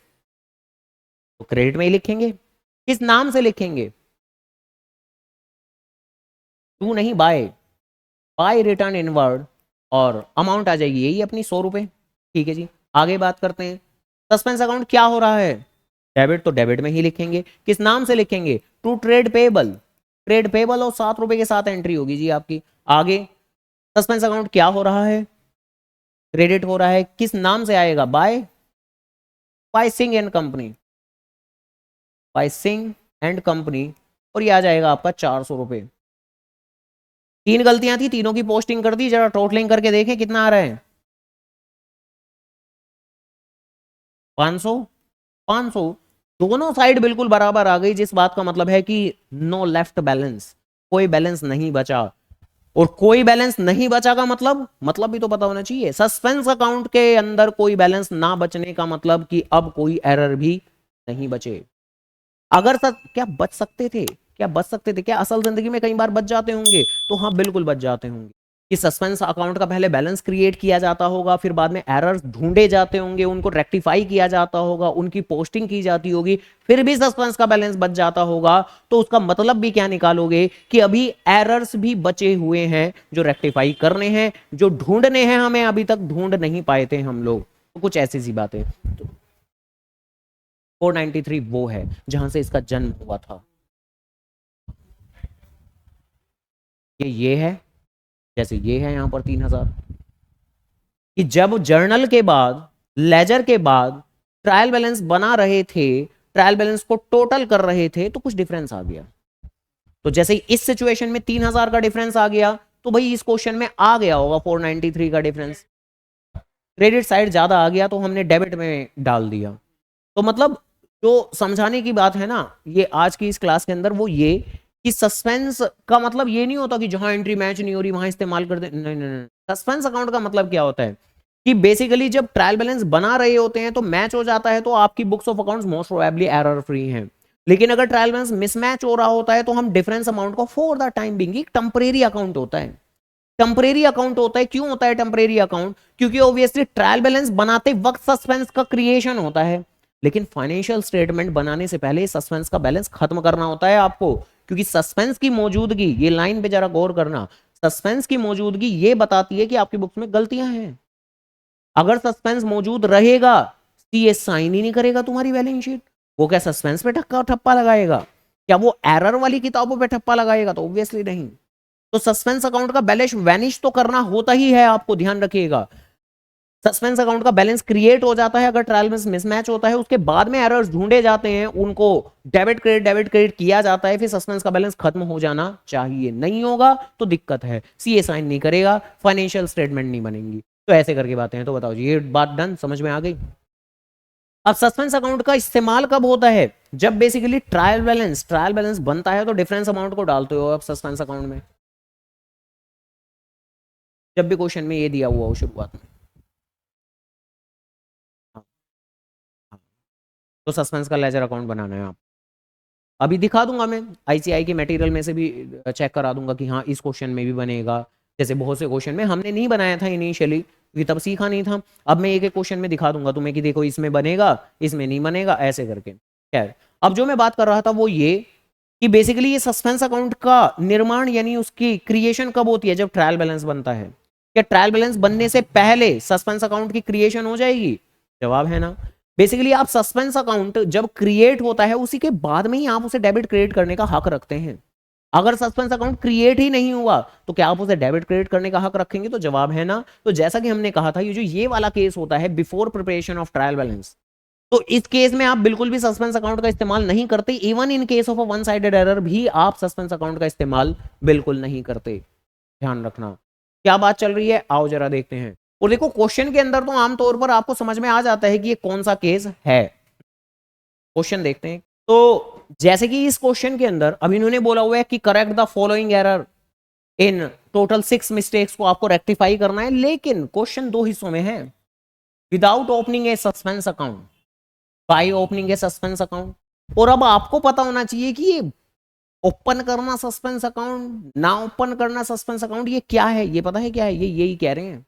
तो क्रेडिट में ही लिखेंगे। किस नाम से लिखेंगे? टू नहीं, बाय, बाय रिटर्न इनवर्ड, और अमाउंट आ जाएगी यही अपनी 100 रुपए। ठीक है जी, आगे बात करते हैं। सस्पेंस अकाउंट क्या हो रहा है? डेबिट, तो डेबिट में ही लिखेंगे। किस नाम से लिखेंगे? To trade payable, trade payable, और 7 रुपए के साथ एंट्री होगी जी आपकी। आगे सस्पेंस अकाउंट क्या हो रहा है? क्रेडिट हो रहा है, किस नाम से आएगा? By, by Singh and company, by Singh and company, और ये आ जाएगा आपका 400 रुपए। तीन गलतियां थी, तीनों की पोस्टिंग कर दी, जरा टोटलिंग करके देखें कितना आ रहा है। 500, 500, दोनों साइड बिल्कुल बराबर आ गई, जिस बात का मतलब है कि नो लेफ्ट बैलेंस, कोई बैलेंस नहीं बचा। और कोई बैलेंस नहीं बचा का मतलब भी तो पता होना चाहिए। सस्पेंस अकाउंट के अंदर कोई बैलेंस ना बचने का मतलब कि अब कोई एरर भी नहीं बचे। अगर क्या बच सकते थे? क्या बच सकते थे? क्या असल जिंदगी में कई बार बच जाते होंगे? तो हाँ बिल्कुल बच जाते होंगे, कि सस्पेंस अकाउंट का पहले बैलेंस क्रिएट किया जाता होगा, फिर बाद में एरर्स ढूंढे जाते होंगे, उनको रेक्टिफाई किया जाता होगा, उनकी पोस्टिंग की जाती होगी, फिर भी सस्पेंस का बैलेंस बच जाता होगा। तो उसका मतलब भी क्या निकालोगे? कि अभी एरर्स भी बचे हुए हैं जो रेक्टिफाई करने हैं, जो ढूंढने हैं, हमें अभी तक ढूंढ नहीं पाए थे हम लोग। तो कुछ ऐसी सी बातें। तो 493 वो है जहां से इसका जन्म हुआ था। ये है, जैसे ये है यहां पर 3000, कि जब जर्नल के बाद, लेजर के बाद ट्रायल बैलेंस बना रहे थे, ट्रायल बैलेंस को टोटल कर रहे थे, तो कुछ डिफरेंस आ गया। तो जैसे इस सिचुएशन में 3000 का डिफरेंस आ गया, तो भाई इस क्वेश्चन में आ गया होगा 493 का डिफरेंस। क्रेडिट साइड ज्यादा आ गया तो हमने डेबिट में डाल दिया। तो मतलब जो समझाने की बात है ना ये आज की इस क्लास के अंदर, वो ये कि सस्पेंस का मतलब ये नहीं होता कि जहां एंट्री मैच नहीं हो रही वहां इस्तेमाल कर दे, नहीं नहीं नहीं। सस्पेंस अकाउंट का मतलब क्या होता है कि बेसिकली जब ट्रायल बैलेंस बना रहे होते हैं तो मैच हो जाता है तो आपकी books of accounts most probably error free हैं। लेकिन अगर ट्रायल बैलेंस मिसमैच हो रहा होता है तो हम डिफरेंस अमाउंट को फॉर द टाइम बिंग, एक टेम्परेरी अकाउंट होता है। टेम्परेरी अकाउंट होता है, क्यों होता है टेम्परेरी अकाउंट? क्योंकि ऑब्वियसली ट्रायल बैलेंस बनाते वक्त सस्पेंस का क्रिएशन होता है, लेकिन फाइनेंशियल स्टेटमेंट बनाने से पहले सस्पेंस का बैलेंस खत्म करना होता है आपको। क्योंकि सस्पेंस की मौजूदगी, ये लाइन पे जरा गौर करना, सस्पेंस की मौजूदगी ये बताती है कि आपकी बुक्स में गलतियां हैं। अगर सस्पेंस मौजूद रहेगा, सीए साइन ही नहीं करेगा तुम्हारी बैलेंस शीट। वो क्या सस्पेंस पे ठक्का ठप्पा लगाएगा? क्या वो एरर वाली किताबों पे ठप्पा लगाएगा? तो ऑब्वियसली नहीं। तो सस्पेंस अकाउंट का बैलेंस वैनिश तो करना होता ही है, आपको ध्यान रखिएगा। सस्पेंस अकाउंट का बैलेंस क्रिएट हो जाता है अगर ट्रायल में मिसमैच होता है, उसके बाद में एरर्स ढूंढे जाते हैं, उनको डेबिट क्रेडिट किया जाता है, फिर सस्पेंस का बैलेंस खत्म हो जाना चाहिए। नहीं होगा तो दिक्कत है, सीए साइन नहीं करेगा, फाइनेंशियल स्टेटमेंट नहीं बनेंगी। तो ऐसे करके बातें हैं। तो बताओ जी, ये बात डन, समझ में आ गई? अब सस्पेंस अकाउंट का इस्तेमाल कब होता है? जब बेसिकली ट्रायल बैलेंस बनता है तो डिफरेंस अमाउंट को डालते हो आप सस्पेंस अकाउंट में, जब भी क्वेश्चन में ये दिया हुआ हो शुरुआत में। हाँ, हाँ। तो सस्पेंस का लेजर अकाउंट बनाना है आप। अभी दिखा दूंगा मैं, आईसीआई के मटेरियल में से भी चेक करा दूंगा कि हाँ इस क्वेश्चन में भी बनेगा। जैसे बहुत से क्वेश्चन में हमने नहीं बनाया था इनिशियली, क्योंकि तब सीखा नहीं था। अब मैं एक एक क्वेश्चन में दिखा दूंगा तुम्हें कि देखो इसमें बनेगा, इसमें नहीं बनेगा, ऐसे करके। खैर, अब जो मैं बात कर रहा था वो ये कि बेसिकली ये सस्पेंस अकाउंट का निर्माण यानी उसकी क्रिएशन कब होती है? जब ट्रायल बैलेंस बनता है। क्या ट्रायल बैलेंस बनने से पहले सस्पेंस अकाउंट की क्रिएशन हो जाएगी? जवाब है ना। बेसिकली आप सस्पेंस अकाउंट जब क्रिएट होता है उसी के बाद में ही आप उसे डेबिट क्रेडिट करने का हक रखते हैं। अगर सस्पेंस अकाउंट क्रिएट ही नहीं हुआ तो क्या आप उसे डेबिट क्रेडिट करने का हक रखेंगे? तो जवाब है ना। तो जैसा कि हमने कहा था, ये जो ये वाला केस होता है before preparation of trial balance, तो इस केस में आप बिल्कुल भी सस्पेंस अकाउंट का इस्तेमाल नहीं करते। Even in case of a one sided error भी आप सस्पेंस अकाउंट का इस्तेमाल बिल्कुल नहीं करते। ध्यान रखना। क्या बात चल रही है, आओ जरा देखते हैं। और देखो क्वेश्चन के अंदर तो आमतौर पर आपको समझ में आ जाता है कि ये कौन सा केस है। क्वेश्चन देखते हैं। तो जैसे कि इस क्वेश्चन के अंदर अब इन्होंने बोला हुआ है कि correct the following error in total 6 mistakes को आपको रेक्टिफाई करना है, लेकिन क्वेश्चन दो हिस्सों में है। Without opening a suspense account, bye opening a suspense account. और अब आपको पता होना चाहिए कि ये ओपन करना सस्पेंस अकाउंट, ना ओपन करना सस्पेंस अकाउंट, ये क्या है? ये पता है क्या है? ये यही कह रहे हैं,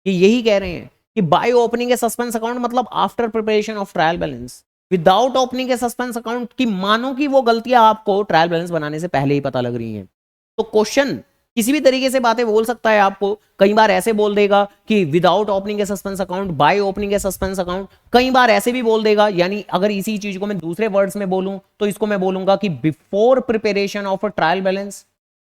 ये यही कह रहे हैं कि by opening a suspense account मतलब after preparation of trial balance. Without opening a suspense account की मानो कि वो गलतियां आपको ट्रायल बैलेंस बनाने से पहले ही पता लग रही हैं। तो क्वेश्चन किसी भी तरीके से बातें बोल सकता है आपको। कई बार ऐसे बोल देगा कि without opening a suspense account, bye opening a suspense account. कई बार ऐसे भी बोल देगा, यानी अगर इसी चीज को मैं दूसरे वर्ड्स में बोलूं तो इसको मैं बोलूंगा कि before preparation of a trial balance,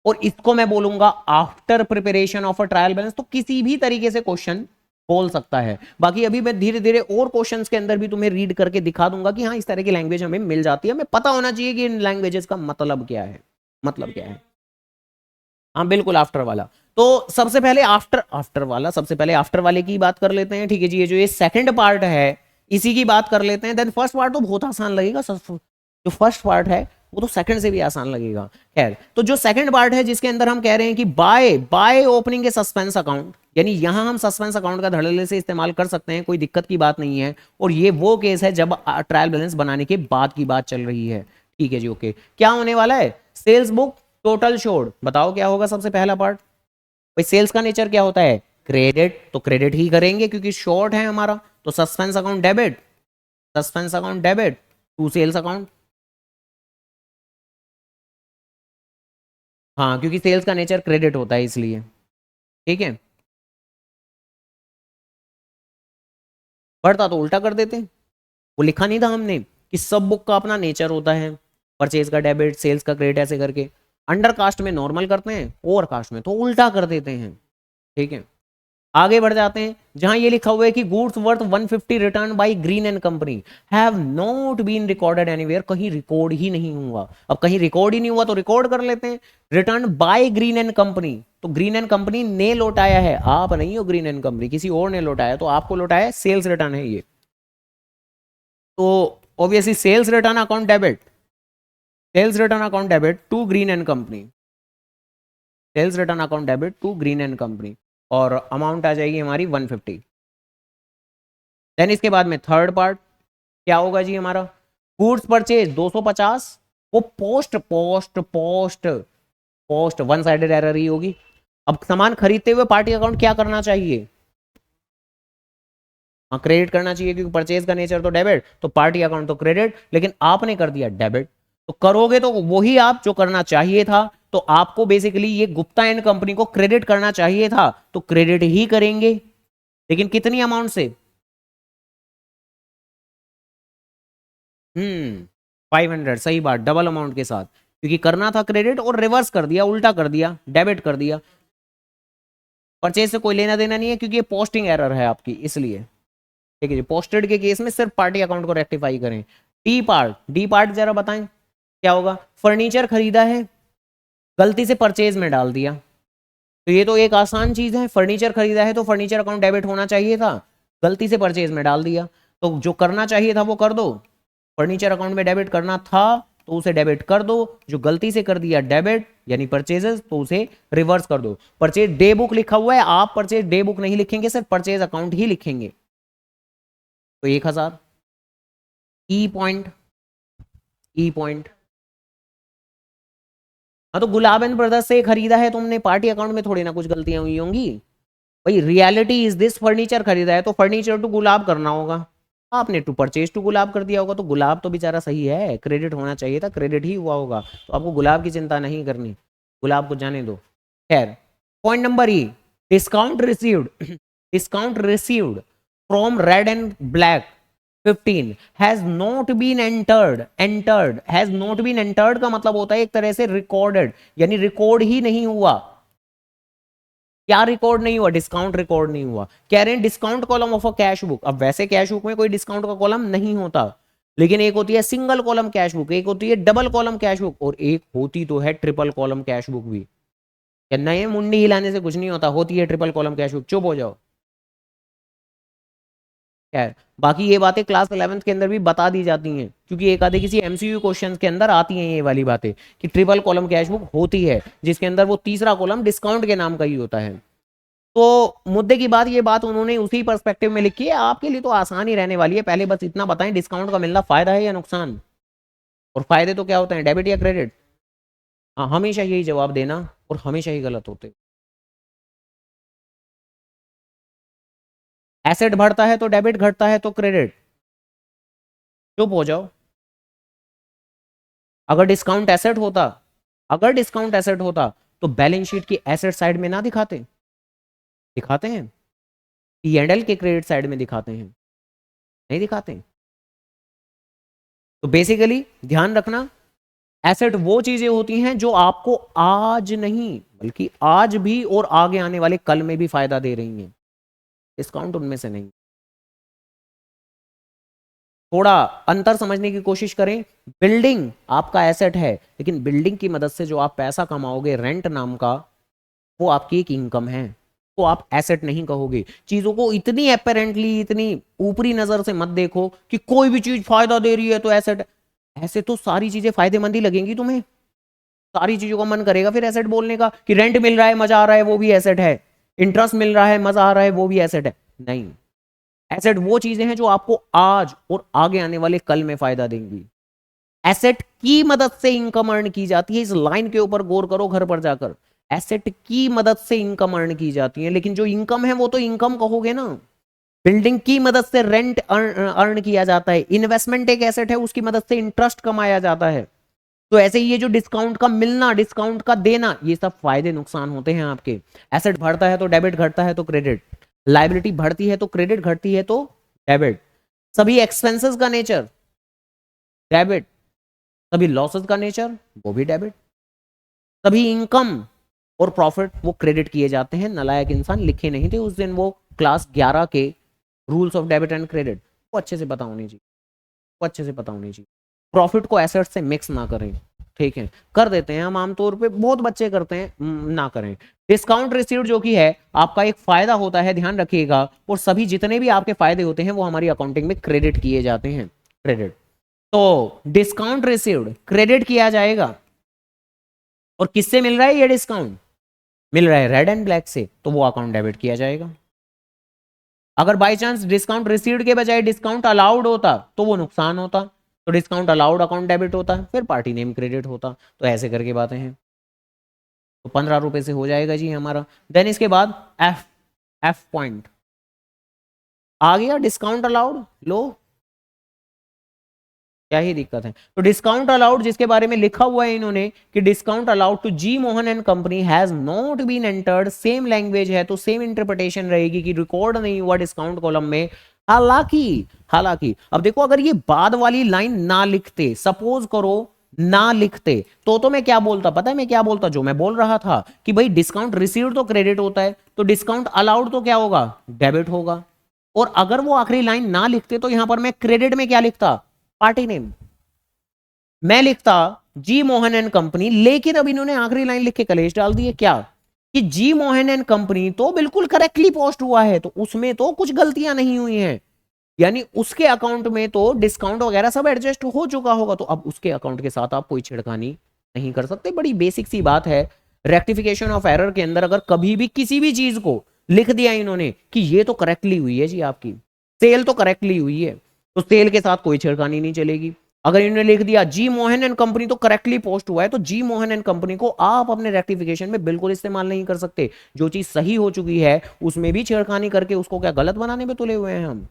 और इसको मैं बोलूंगा after preparation of a trial balance. तो किसी भी तरीके से क्वेश्चन बोल सकता है। बाकी अभी मैं धीरे धीरे और क्वेश्चंस के अंदर भी तुम्हें रीड करके दिखा दूंगा कि हाँ इस तरह की लैंग्वेज हमें मिल जाती है। हमें पता होना चाहिए कि इन लैंग्वेजेस का मतलब क्या है, मतलब क्या है। हाँ बिल्कुल, आफ्टर वाला। तो सबसे पहले सबसे पहले आफ्टर वाले की बात कर लेते हैं। ठीक है जी, ये जो ये सेकंड पार्ट है इसी की बात कर लेते हैं। देन फर्स्ट पार्ट तो बहुत आसान लगेगा, जो फर्स्ट पार्ट है वो तो सेकंड से भी आसान लगेगा। खैर, तो जो सेकंड पार्ट है जिसके अंदर हम कह रहे हैं कि by opening a suspense account, यानी यहां हम सस्पेंस अकाउंट का धड़ल्ले से इस्तेमाल कर सकते हैं, कोई दिक्कत की बात नहीं है। और ये वो केस है जब ट्रायल बैलेंस बनाने के बाद की बात चल रही है। ठीक है जी, ओके। क्या होने वाला है? Sales book total showed. बताओ क्या होगा सबसे पहला पार्ट? भाई सेल्स का नेचर क्या होता है? क्रेडिट, तो क्रेडिट ही करेंगे क्योंकि शॉर्ट है हमारा। तो suspense account debit, suspense account debit to sales account. हाँ, क्योंकि सेल्स का नेचर क्रेडिट होता है इसलिए। ठीक है, बढ़ता तो उल्टा कर देते। वो लिखा नहीं था हमने कि सब बुक का अपना नेचर होता है, परचेज का डेबिट, सेल्स का क्रेडिट, ऐसे करके। अंडर कास्ट में नॉर्मल करते हैं, ओवर कास्ट में तो उल्टा कर देते हैं। ठीक है, आगे बढ़ जाते हैं। जहां ये लिखा हुआ है कि goods worth 150 return by Green and company have not been recorded anywhere, कहीं रिकॉर्ड ही नहीं हुआ। अब कहीं रिकॉर्ड ही नहीं हुआ तो रिकॉर्ड कर लेते हैं। Return by Green and company, तो ग्रीन एंड कंपनी ने लौटाया है, आप नहीं हो ग्रीन एंड कंपनी, किसी और ने लौटाया, तो आपको लौटाया, सेल्स रिटर्न है ये। तो obviously sales return account debit, sales return account debit to Green and company, sales return account debit to Green and company, और अमाउंट आ जाएगी हमारी 150। देन इसके बाद में थर्ड पार्ट क्या होगा जी हमारा, गुड्स परचेज 250, वो post post post post one sided error ही होगी। अब सामान खरीदते हुए पार्टी अकाउंट क्या करना चाहिए, हाँ क्रेडिट करना चाहिए, क्योंकि परचेज का नेचर तो डेबिट, तो पार्टी अकाउंट तो क्रेडिट, लेकिन आपने कर दिया डेबिट, तो करोगे तो वही आप जो करना चाहिए था, तो आपको बेसिकली ये गुप्ता एंड कंपनी को क्रेडिट करना चाहिए था, तो क्रेडिट ही करेंगे, लेकिन कितनी अमाउंट से, 500, सही बात, डबल अमाउंट के साथ, क्योंकि करना था क्रेडिट और रिवर्स कर दिया, उल्टा कर दिया, डेबिट कर दिया। परचेज से कोई लेना देना नहीं है, क्योंकि ये पोस्टिंग एरर है आपकी, इसलिए ठीक है जी। पोस्टेड के केस में सिर्फ पार्टी अकाउंट को रेक्टिफाई करें। डी पार्ट, डी पार्ट जरा बताएं क्या होगा, फर्नीचर खरीदा है, गलती से परचेज में डाल दिया, तो ये तो एक आसान चीज है, फर्नीचर खरीदा है तो फर्नीचर अकाउंट डेबिट होना चाहिए था, गलती से परचेज में डाल दिया, तो जो करना चाहिए था वो कर दो, फर्नीचर अकाउंट में डेबिट करना था तो उसे डेबिट कर दो, जो गलती से कर दिया डेबिट यानी परचेजेस तो उसे रिवर्स कर दो। परचेज डे बुक लिखा हुआ है, आप परचेज डे बुक नहीं लिखेंगे, सिर्फ परचेज अकाउंट ही लिखेंगे, तो 1000। ई पॉइंट, ई पॉइंट, हाँ तो गुलाब एंड ब्रदर्स से खरीदा है तुमने, पार्टी अकाउंट में थोड़ी ना कुछ गलतियां हुई होंगी भाई, रियलिटी इज दिस, फर्नीचर खरीदा है तो फर्नीचर टू गुलाब करना होगा, आपने टू परचेज टू गुलाब कर दिया होगा, तो गुलाब तो बेचारा सही है, क्रेडिट होना चाहिए था, क्रेडिट ही हुआ होगा, तो आपको गुलाब की चिंता नहीं करनी, गुलाब को जाने दो। खैर, point number E, discount received, discount received from Red and Black 15 has not been entered, entered, has not been entered का मतलब होता है एक तरह से रिकॉर्डेड, यानी रिकॉर्ड ही नहीं हुआ। क्या रिकॉर्ड नहीं हुआ, डिस्काउंट रिकॉर्ड नहीं हुआ, कह रहे हैं discount column of a cash book. अब वैसे कैश बुक में कोई डिस्काउंट का कॉलम नहीं होता, लेकिन एक होती है सिंगल कॉलम कैश बुक, एक होती है डबल कॉलम कैश बुक, और एक होती तो है ट्रिपल कॉलम कैश बुक भी। क्या नए मुंडी हिलाने से कुछ नहीं होता, होती है ट्रिपल कॉलम कैश बुक, चुप हो जाओ। खैर, बाकी ये बातें क्लास 11th के अंदर भी बता दी जाती हैं, क्योंकि एक आधे किसी एमसीक्यू क्वेश्चंस के अंदर आती हैं ये वाली बातें, कि ट्रिपल कॉलम कैश बुक होती है, जिसके अंदर वो तीसरा कॉलम डिस्काउंट के नाम का ही होता है। तो मुद्दे की बात, ये बात उन्होंने उसी पर्सपेक्टिव में लिखी है, आपके लिए तो आसान ही रहने वाली है। पहले बस इतना बताएं, डिस्काउंट का मिलना फायदा है या नुकसान, और फायदे तो क्या होते हैं, डेबिट या क्रेडिट, हाँ हमेशा यही जवाब देना, और हमेशा ही गलत होते। एसेट बढ़ता है तो डेबिट, घटता है तो क्रेडिट, चुप हो जाओ। अगर डिस्काउंट एसेट होता, अगर डिस्काउंट एसेट होता तो बैलेंस शीट की एसेट साइड में ना दिखाते, दिखाते हैं, P&L के क्रेडिट साइड में दिखाते हैं, नहीं दिखाते। तो बेसिकली ध्यान रखना, एसेट वो चीजें होती हैं जो आपको आज नहीं बल्कि आज भी और आगे आने वाले कल में भी फायदा दे रही हैं, डिस्काउंट उनमें से नहीं। थोड़ा अंतर समझने की कोशिश करें, बिल्डिंग आपका एसेट है, लेकिन बिल्डिंग की मदद से जो आप पैसा कमाओगे रेंट नाम का, वो आपकी एक इनकम है, तो आप एसेट नहीं कहोगे। चीजों को इतनी अपेरेंटली, इतनी ऊपरी नजर से मत देखो कि कोई भी चीज फायदा दे रही है तो एसेट, ऐसे तो सारी चीजें फायदेमंद ही लगेंगी तुम्हें, सारी चीजों का मन करेगा फिर एसेट बोलने का, कि रेंट मिल रहा है मजा आ रहा है वो भी एसेट है, इंटरेस्ट मिल रहा है मजा आ रहा है वो भी एसेट है। नहीं, एसेट वो चीजें हैं जो आपको आज और आगे आने वाले कल में फायदा देंगी। एसेट की मदद से इनकम अर्न की जाती है, इस लाइन के ऊपर गौर करो घर पर जाकर, एसेट की मदद से इनकम अर्न की जाती है, लेकिन जो इनकम है वो तो इनकम कहोगे ना। बिल्डिंग की मदद से रेंट अर्न किया जाता है, इन्वेस्टमेंट एक एसेट है, उसकी मदद से इंटरेस्ट कमाया जाता है। तो ऐसे ही ये जो डिस्काउंट का मिलना, डिस्काउंट का देना, ये सब फायदे नुकसान होते हैं आपके। एसेट बढ़ता है तो डेबिट, घटता है तो क्रेडिट, लाइबिलिटी बढ़ती है तो क्रेडिट, घटती है तो डेबिट। सभी एक्सपेंसेस का नेचर डेबिट, सभी लॉसेस का नेचर वो भी डेबिट, सभी इनकम और प्रॉफिट वो क्रेडिट किए जाते हैं। नालायक इंसान लिखे नहीं थे उस दिन वो क्लास 11 के rules of debit and credit, वो अच्छे से पता होनी चाहिए, वो अच्छे से पता होनी चाहिए। प्रॉफिट को एसेट से मिक्स ना करें, ठीक है, कर देते हैं हम आमतौर पे, बहुत बच्चे करते हैं, ना करें। डिस्काउंट रिसीव्ड जो कि है आपका एक फायदा होता है, ध्यान रखिएगा, और सभी जितने भी आपके फायदे होते हैं वो हमारी अकाउंटिंग में क्रेडिट किए जाते हैं, क्रेडिट। तो डिस्काउंट रिसीव्ड क्रेडिट किया जाएगा, और किससे मिल रहा है ये डिस्काउंट? मिल रहा है रेड एंड ब्लैक से, तो वो अकाउंट डेबिट किया जाएगा। अगर बाई चांस डिस्काउंट रिसीव्ड के बजाय डिस्काउंट अलाउड होता तो वो नुकसान होता, तो डिस्काउंट अलाउड अकाउंट डेबिट होता, फिर पार्टी नेम क्रेडिट होता। तो ऐसे करके बातें हैं। तो 15 रुपए से हो जाएगा जी हमारा। देन इसके बाद एफ, एफ पॉइंट आ गया, डिस्काउंट अलाउड। लो, क्या ही दिक्कत है। तो डिस्काउंट अलाउड जिसके बारे में लिखा हुआ है इन्होंने कि discount allowed to G Mohan and company has not been entered, same language है तो सेम इंटरप्रिटेशन रहेगी कि रिकॉर्ड नहीं हुआ डिस्काउंट कॉलम में। हालांकि हालांकि अब देखो, अगर ये बाद वाली लाइन ना लिखते, सपोज करो ना लिखते, तो मैं क्या बोलता पता है? मैं क्या बोलता, जो मैं बोल रहा था कि भाई डिस्काउंट रिसीव्ड तो क्रेडिट होता है, तो डिस्काउंट अलाउड तो क्या होगा? डेबिट होगा। और अगर वो आखिरी लाइन ना लिखते तो यहां पर मैं क्रेडिट में क्या लिखता? Party name. मैं लिखता जी मोहन एंड कंपनी, लेकिन अब इन्होंने आखिरी लाइन लिख के कलेश डाल दी है क्या? कि जी मोहन एंड कंपनी तो बिल्कुल करेक्टली पोस्ट हुआ है, तो उसमें तो कुछ गलतियां नहीं हुई हैं, यानी उसके अकाउंट में तो डिस्काउंट वगैरह सब एडजस्ट हो चुका होगा, तो अब उसके अकाउंट के साथ आप कोई छिड़खानी नहीं कर सकते। बड़ी बेसिक सी बात है। रेक्टिफिकेशन ऑफ एरर के अंदर अगर कभी भी किसी भी चीज को लिख दिया इन्होंने कि ये तो करेक्टली हुई है जी, आपकी सेल तो करेक्टली हुई है, तो सेल के साथ कोई छिड़खानी नहीं चलेगी। अगर इन्होंने लिख दिया जी मोहन एंड कंपनी तो करेक्टली पोस्ट हुआ है, तो जी मोहन एंड कंपनी को आप अपने रेक्टिफिकेशन में बिल्कुल इस्तेमाल नहीं कर सकते। जो चीज सही हो चुकी है उसमें भी छेड़खानी करके उसको क्या गलत बनाने में तुले हुए हैं हम?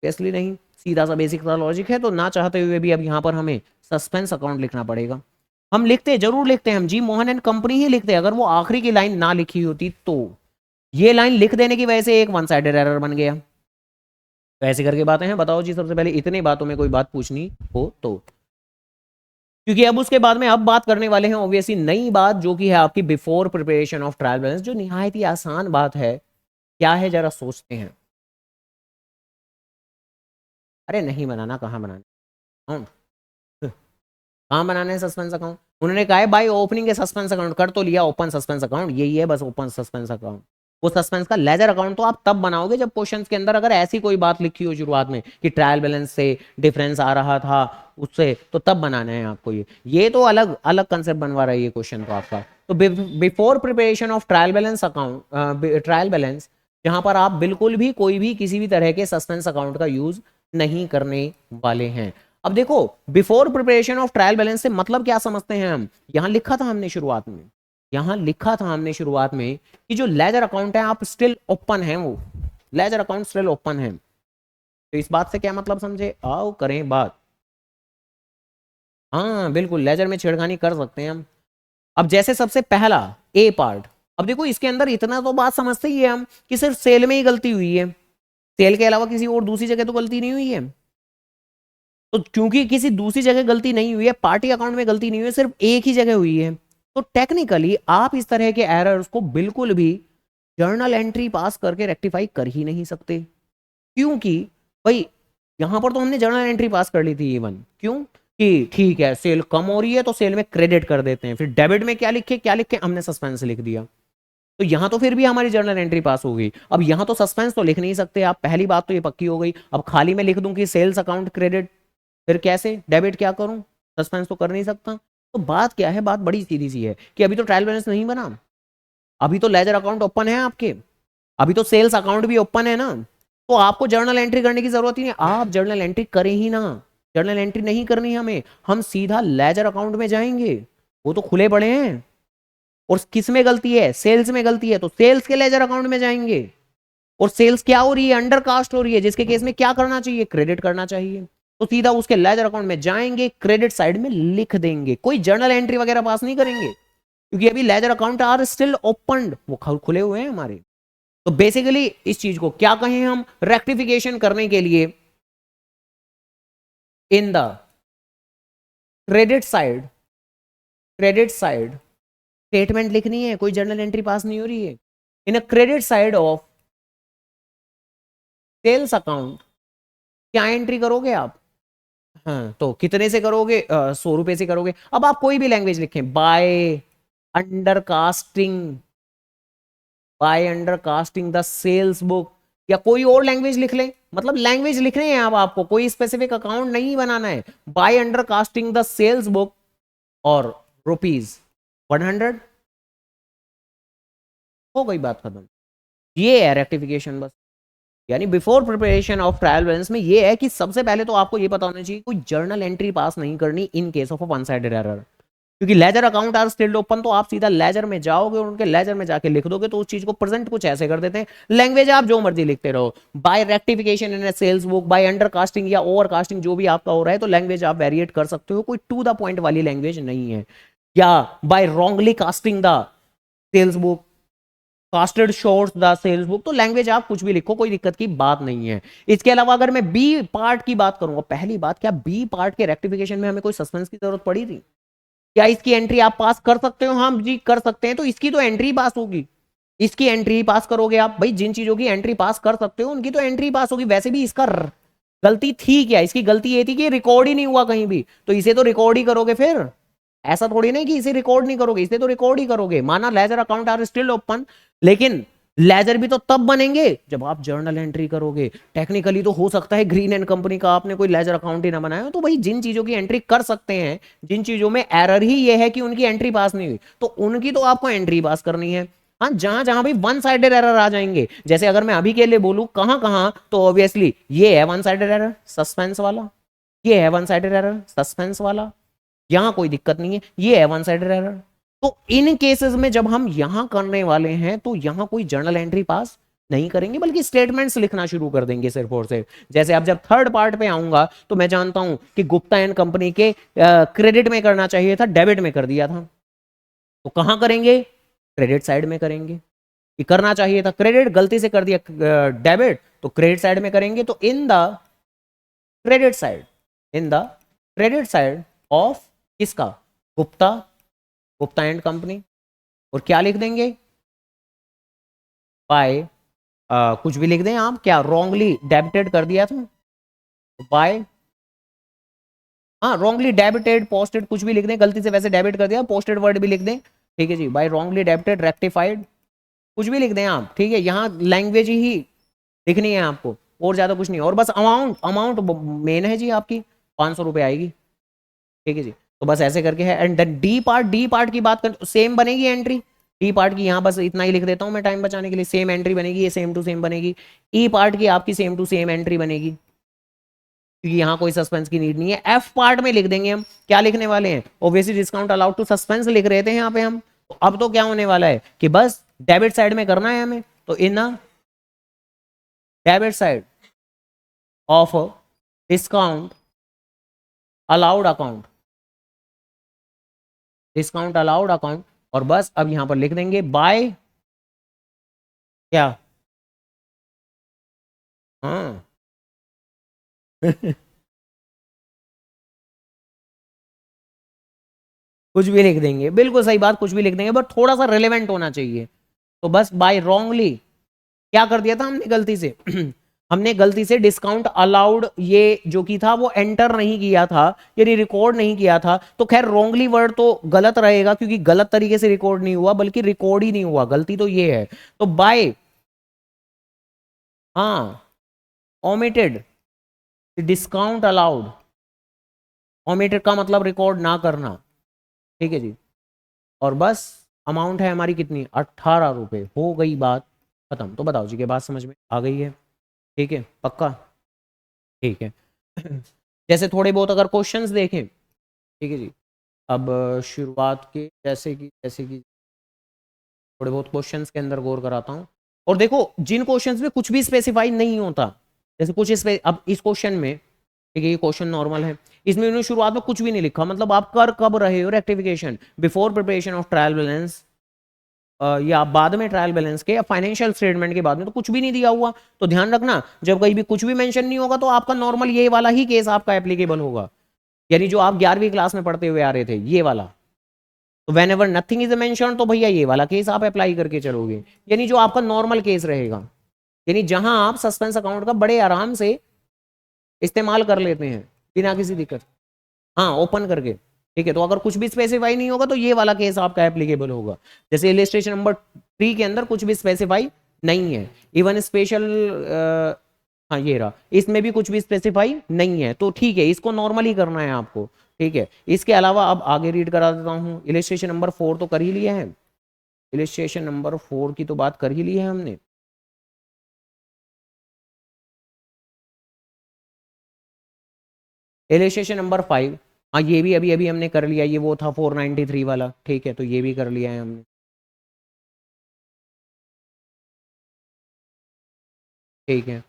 इसलिए नहीं, सीधा सा बेसिक सा लॉजिक है। तो ना चाहते हुए भी अब यहां पर हमें सस्पेंस अकाउंट लिखना पड़ेगा। हम लिखते जरूर लिखते हैं, हम जी मोहन एंड कंपनी ही लिखते हैं। अगर वो आखिरी की लाइन ना लिखी होती तो ये लाइन लिख देने की वजह से एक वन साइडेड एरर बन गया। तो ऐसे करके बातें हैं। बताओ जी, सबसे पहले इतनी बातों में कोई बात पूछनी हो तो, क्योंकि अब उसके बाद में अब बात करने वाले हैं ऑब्वियसली नई बात, जो कि है आपकी before preparation of trial balance, जो निहायत ही आसान बात है। क्या है जरा सोचते हैं। अरे नहीं बनाना, कहाँ बनाना अकाउंट? कहाँ बनाना है सस्पेंस अकाउंट? उन्होंने कहा है बाय ओपनिंग के सस्पेंस अकाउंट, कर तो लिया ओपन सस्पेंस अकाउंट, यही है बस ओपन सस्पेंस अकाउंट। वो सस्पेंस का लेजर अकाउंट तो आप तब बनाओगे जब क्वेश्चंस के अंदर अगर ऐसी कोई बात लिखी हो शुरुआत में कि ट्रायल बैलेंस से डिफरेंस आ रहा था उससे, तो तब बनाना है आपको। ये तो अलग अलग कंसेप्ट बनवा रहा है ये क्वेश्चन तो आपका। तो before preparation of trial balance account, trial balance, जहां पर आप बिल्कुल भी कोई भी किसी भी तरह के सस्पेंस अकाउंट का यूज नहीं करने वाले हैं। अब देखो, before preparation of trial balance से मतलब क्या समझते हैं हम? यहां लिखा था हमने शुरुआत में, यहां लिखा था हमने शुरुआत में कि जो लेजर अकाउंट है आप स्टिल ओपन है, वो लेजर अकाउंट स्टिल ओपन है। तो इस बात से क्या मतलब समझे? आओ करें बात। हाँ बिल्कुल, लेजर में छेड़खानी कर सकते हैं हम। अब जैसे सबसे पहला ए पार्ट, अब देखो इसके अंदर इतना तो बात समझते ही है हम कि सिर्फ सेल में ही गलती हुई है, सेल के अलावा किसी और दूसरी जगह तो गलती नहीं हुई है। तो क्योंकि किसी दूसरी जगह गलती नहीं हुई है, पार्टी अकाउंट में गलती नहीं हुई है, सिर्फ एक ही जगह हुई है, तो टेक्निकली आप इस तरह के एरर्स को बिल्कुल भी जर्नल एंट्री पास करके रेक्टिफाई कर ही नहीं सकते। क्योंकि भाई यहां पर तो हमने जर्नल एंट्री पास कर ली थी इवन, क्यों? कि ठीक है सेल कम हो रही है तो सेल में क्रेडिट कर देते हैं, फिर डेबिट में क्या लिखे हमने सस्पेंस लिख दिया, तो यहां तो फिर भी हमारी जर्नल एंट्री पास हो गई। अब यहां तो सस्पेंस तो लिख नहीं सकते आप, पहली बात तो ये पक्की हो गई। अब खाली मैं लिख दूं कि सेल्स अकाउंट क्रेडिट, फिर कैसे डेबिट क्या करूं? सस्पेंस तो कर नहीं सकता। तो बात क्या है? बात बड़ी सीधी सी है कि अभी तो ट्रायल बैलेंस नहीं बना, अभी तो लेजर अकाउंट ओपन है आपके, अभी तो सेल्स अकाउंट भी ओपन है ना, तो आपको जर्नल एंट्री करने की जरूरत ही नहीं। आप जर्नल एंट्री करें ही ना, जर्नल एंट्री नहीं करनी हमें, हम सीधा लेजर अकाउंट में जाएंगे, वो तो खुले पड़े हैं। और किस में गलती है? सेल्स में गलती है, तो सेल्स के लेजर अकाउंट में जाएंगे। और सेल्स क्या हो रही है? अंडर कास्ट हो रही है, जिसके केस में क्या करना चाहिए? क्रेडिट करना चाहिए। तो सीधा उसके लेजर अकाउंट में जाएंगे, क्रेडिट साइड में लिख देंगे, कोई जर्नल एंट्री वगैरह पास नहीं करेंगे, क्योंकि अभी ledger account are still open, वो खुले हुए हैं हमारे। तो बेसिकली इस चीज को क्या कहें हम? रेक्टिफिकेशन करने के लिए इन the credit side, credit side statement लिखनी है, कोई जर्नल एंट्री पास नहीं हो रही है। In a credit side of sales account क्या एंट्री करोगे आप? हाँ, तो कितने से करोगे? 100 रुपए से करोगे। अब आप कोई भी लैंग्वेज लिखें, by under casting, by under casting the sales book, या कोई और लैंग्वेज लिख लें, मतलब लैंग्वेज लिख रहे हैं अब आपको, कोई स्पेसिफिक अकाउंट नहीं बनाना है। By under casting the sales book और ₹100, हो गई बात खत्म। ये है रेक्टिफिकेशन बस। यानी before preparation of trial balance में ये है कि सबसे पहले तो आपको ये पता होना चाहिए कोई जर्नल एंट्री पास नहीं करनी in case of a one sided error. क्योंकि ledger account are still open, तो आप सीधा लेजर में जाओगे और उनके लेजर में जाके लिख दोगे, तो उस चीज को प्रेजेंट कुछ ऐसे कर देते हैं। लैंग्वेज आप जो मर्जी लिखते रहो, by rectification in sales book, by under casting या ओवर कास्टिंग, जो भी आपका हो रहा है, तो लैंग्वेज आप वेरिएट कर सकते हो, कोई टू द पॉइंट वाली लैंग्वेज नहीं है। या by wrongly casting the sales book, casted shorts the sales book, तो लैंग्वेज आप कुछ भी लिखो, कोई दिक्कत की बात नहीं है। इसके अलावा अगर मैं बी पार्ट की बात करूंगा, पहली बात, क्या बी पार्ट के रेक्टिफिकेशन में हमें कोई सस्पेंस की जरूरत पड़ी थी? क्या इसकी एंट्री आप पास कर सकते हो? हाँ जी कर सकते हैं, तो इसकी तो एंट्री पास होगी, इसकी एंट्री पास करोगे आप भाई। जिन चीजों की एंट्री पास कर सकते हो उनकी तो एंट्री पास होगी। वैसे भी इसका गलती थी क्या? इसकी गलती ये थी कि रिकॉर्ड ही नहीं हुआ कहीं भी, तो इसे तो रिकॉर्ड ही करोगे फिर। ऐसा थोड़ी नहीं कि इसे रिकॉर्ड नहीं करोगे, इसे तो रिकॉर्ड ही करोगे। माना ledger account are still open, लेकिन लेजर भी तो तब बनेंगे जब आप जर्नल एंट्री करोगे। टेक्निकली तो हो सकता है ग्रीन एंड कंपनी का आपने कोई लेजर अकाउंट ही ना बनाया हो, तो भाई जिन चीजों की एंट्री कर सकते हैं, जिन चीजों में एरर ही ये है कि उनकी एंट्री पास नहीं हुई, तो उनकी तो आपको एंट्री पास करनी है। हाँ, जहां जहां भी वन साइडेड एरर आ जाएंगे, जैसे अगर मैं अभी के लिए बोलूं कहां कहां, तो ऑब्वियसली ये है वन साइडेड एरर सस्पेंस वाला, ये है वन साइडेड एरर सस्पेंस वाला, यहां कोई दिक्कत नहीं है, ये है वन साइडेड एरर। तो इन केसेस में जब हम यहां करने वाले हैं, तो यहां कोई जर्नल एंट्री पास नहीं करेंगे, बल्कि स्टेटमेंट्स लिखना शुरू कर देंगे सिर्फ और सिर्फ। जैसे अब जब थर्ड पार्ट पे आऊंगा, तो मैं जानता हूं कि गुप्ता एंड कंपनी के क्रेडिट में करना चाहिए था, डेबिट में कर दिया था, तो कहां करेंगे? क्रेडिट साइड में करेंगे। कि करना चाहिए था क्रेडिट, गलती से कर दिया डेबिट, तो क्रेडिट साइड में करेंगे। तो in the credit side, in the credit side of किसका? Gupta, Gupta and company. और क्या लिख देंगे? बाय, कुछ भी लिख दें आप, क्या रॉन्गली डेबिटेड कर दिया था, बाय, हाँ रॉन्गली डेबिटेड, पोस्टेड, कुछ भी लिख दें, गलती से वैसे डेबिट कर दिया, पोस्टेड वर्ड भी लिख दें, ठीक है जी। बाय रॉन्गली डेबिटेड, रेक्टिफाइड, कुछ भी लिख दें आप, ठीक है। यहाँ लैंग्वेज ही लिखनी है आपको, और ज्यादा कुछ नहीं। और बस अमाउंट, अमाउंट मेन है जी आपकी, 500 रुपये आएगी, ठीक है जी। तो बस ऐसे करके है। And then D part, D part की बात करें तो सेम बनेगी एंट्री। डी पार्ट की यहाँ बस इतना ही लिख देता हूँ मैं टाइम बचाने के लिए, सेम एंट्री बनेगी, ये सेम टू सेम बनेगी। ई पार्ट की आपकी सेम टू सेम एंट्री बनेगी, क्योंकि यहाँ कोई सस्पेंस की नीड नहीं है। एफ पार्ट में लिख देंगे हम, क्या लिखने वाले हैं? Obviously discount allowed to suspense लिख रहे थे यहाँ पे हम। तो अब तो क्या होने वाला है कि बस डेबिट साइड में करना है हमें, तो in debit side of discount allowed account, discount allowed account, और बस अब यहां पर लिख देंगे बाय क्या, हाँ कुछ भी लिख देंगे, बिल्कुल सही बात, कुछ भी लिख देंगे, बट थोड़ा सा रिलेवेंट होना चाहिए। तो बस बाय रॉन्गली क्या कर दिया था हमने गलती से हमने गलती से डिस्काउंट अलाउड ये जो की था वो एंटर नहीं किया था, यानी रिकॉर्ड नहीं किया था। तो खैर रॉन्गली वर्ड तो गलत रहेगा, क्योंकि गलत तरीके से रिकॉर्ड नहीं हुआ, बल्कि रिकॉर्ड ही नहीं हुआ, गलती तो ये है। तो बाय, हाँ, ओमिटेड डिस्काउंट अलाउड, ओमिटेड का मतलब रिकॉर्ड ना करना, ठीक है जी। और बस अमाउंट है हमारी कितनी? 18 रुपये, हो गई बात खत्म। तो बताओ जी, के बात समझ में आ गई है? ठीक है, पक्का, ठीक है। जैसे थोड़े बहुत अगर क्वेश्चंस देखें, ठीक है जी। अब शुरुआत के जैसे कि थोड़े बहुत क्वेश्चंस के अंदर गौर कराता हूँ। और देखो जिन क्वेश्चंस में कुछ भी स्पेसिफाई नहीं होता, जैसे कुछ अब इस क्वेश्चन में, ठीक है, ये क्वेश्चन नॉर्मल है, इसमें उन्होंने शुरुआत में कुछ भी नहीं लिखा, मतलब आप कर कब रहे हो rectification? Before preparation of trial balance, या बाद में ट्रायल बैलेंस के, या फाइनेंशियल स्टेटमेंट के बाद में, तो कुछ भी नहीं दिया हुआ। तो ध्यान रखना, जब कहीं भी कुछ भी मेंशन नहीं होगा, तो आपका नॉर्मल ये वाला ही केस आपका एप्लीकेबल होगा, यानी जो आप 11वीं क्लास में पढ़ते हुए आ रहे थे, ये वाला। तो when ever nothing is mention, तो भैया ये वाला केस आप अप्लाई करके चलोगे, यानी जो आपका नॉर्मल केस रहेगा, यानी जहां आप सस्पेंस अकाउंट का बड़े आराम से इस्तेमाल कर लेते हैं बिना किसी दिक्कत, हाँ ओपन करके, ठीक है। तो अगर कुछ भी स्पेसिफाई नहीं होगा, तो ये वाला केस आपका एप्लीकेबल होगा। जैसे इलिस्ट्रेशन नंबर 3 के अंदर कुछ भी स्पेसिफाई नहीं है, इवन स्पेशल हाँ ये रहा, इसमें भी कुछ भी स्पेसिफाई नहीं है, तो ठीक है, इसको नॉर्मली करना है आपको। ठीक है, इसके अलावा अब आगे रीड करा देता हूँ। इलिस्ट्रेशन नंबर 4 तो कर ही लिया है, इलिस्ट्रेशन नंबर 4 की तो बात कर ही ली है हमने। इलिस्ट्रेशन नंबर 5, हाँ ये भी अभी अभी हमने कर लिया, ये वो था 493 वाला। ठीक है, तो ये भी कर लिया है हमने। ठीक है,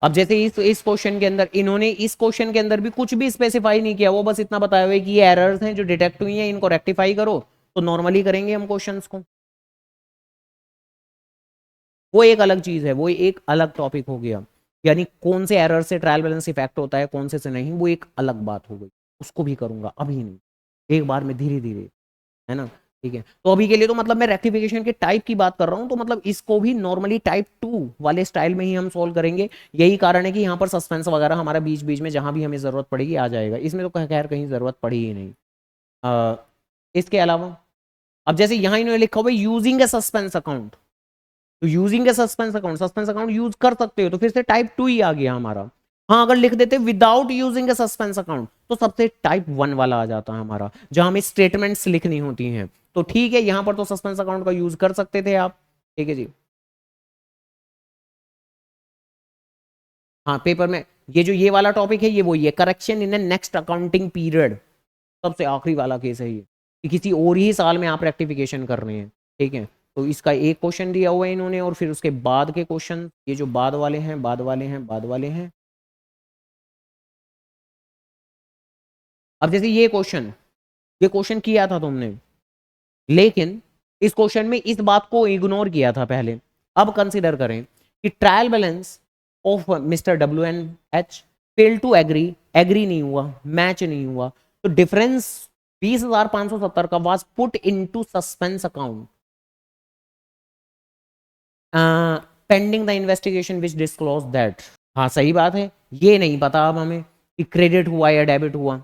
अब जैसे इस क्वेश्चन के अंदर इन्होंने इस क्वेश्चन के अंदर भी कुछ भी स्पेसिफाई नहीं किया, वो बस इतना बताया हुआ है कि ये एरर्स हैं जो डिटेक्ट हुई हैं, इनको रेक्टिफाई करो। तो नॉर्मली करेंगे हम क्वेश्चंस को, वो एक अलग चीज है, वो एक अलग टॉपिक हो गया। यानी कौन से एरर से ट्रायल बैलेंस इफेक्ट होता है, कौन से नहीं, वो एक अलग बात हो गई। उसको भी करूंगा, अभी नहीं, एक बार में धीरे धीरे, है ना। ठीक है, तो अभी के लिए तो मतलब मैं रेक्टिफिकेशन के टाइप की बात कर रहा हूं, तो मतलब इसको भी नॉर्मली टाइप 2 वाले स्टाइल में ही हम सोल्व करेंगे। यही कारण है कि यहाँ पर सस्पेंस वगैरह हमारा बीच बीच में जहां भी हमें जरूरत पड़ेगी आ जाएगा, इसमें तो खैर कहीं जरूरत पड़ी ही नहीं। अ, इसके अलावा अब जैसे यहाँ इन्होंने लिखा हुआ है यूजिंग ए सस्पेंस अकाउंट, तो यूजिंग ए सस्पेंस अकाउंट यूज कर सकते हो, तो फिर से टाइप 2 ही आ गया हमारा। हाँ, अगर लिख देते विदाउट यूजिंग ए सस्पेंस अकाउंट, तो सबसे टाइप 1 वाला आ जाता है हमारा, जहां हमें स्टेटमेंट्स लिखनी होती हैं। तो ठीक है, यहां पर तो सस्पेंस अकाउंट का यूज कर सकते थे आप। ठीक है जी। हाँ, पेपर में ये जो ये वाला टॉपिक है, ये वही है, correction in next accounting period. सबसे आखिरी वाला केस है ये, कि किसी और ही साल में आप रेक्टिफिकेशन कर रहे हैं। ठीक है, तो इसका एक क्वेश्चन दिया हुआ है इन्होंने, और फिर उसके बाद के क्वेश्चन, ये जो बाद वाले हैं, बाद वाले हैं, बाद वाले हैं। अब जैसे ये क्वेश्चन किया था तुमने, लेकिन इस क्वेश्चन में इस बात को इग्नोर किया था पहले। अब कंसीडर करें कि trial balance of mister WNH fail to agree, agree नहीं हुआ, मैच नहीं हुआ, तो डिफरेंस 20,570 का was put into suspense account pending the investigation which disclose that. हाँ सही बात है, ये नहीं पता अब हमें कि क्रेडिट हुआ या डेबिट हुआ।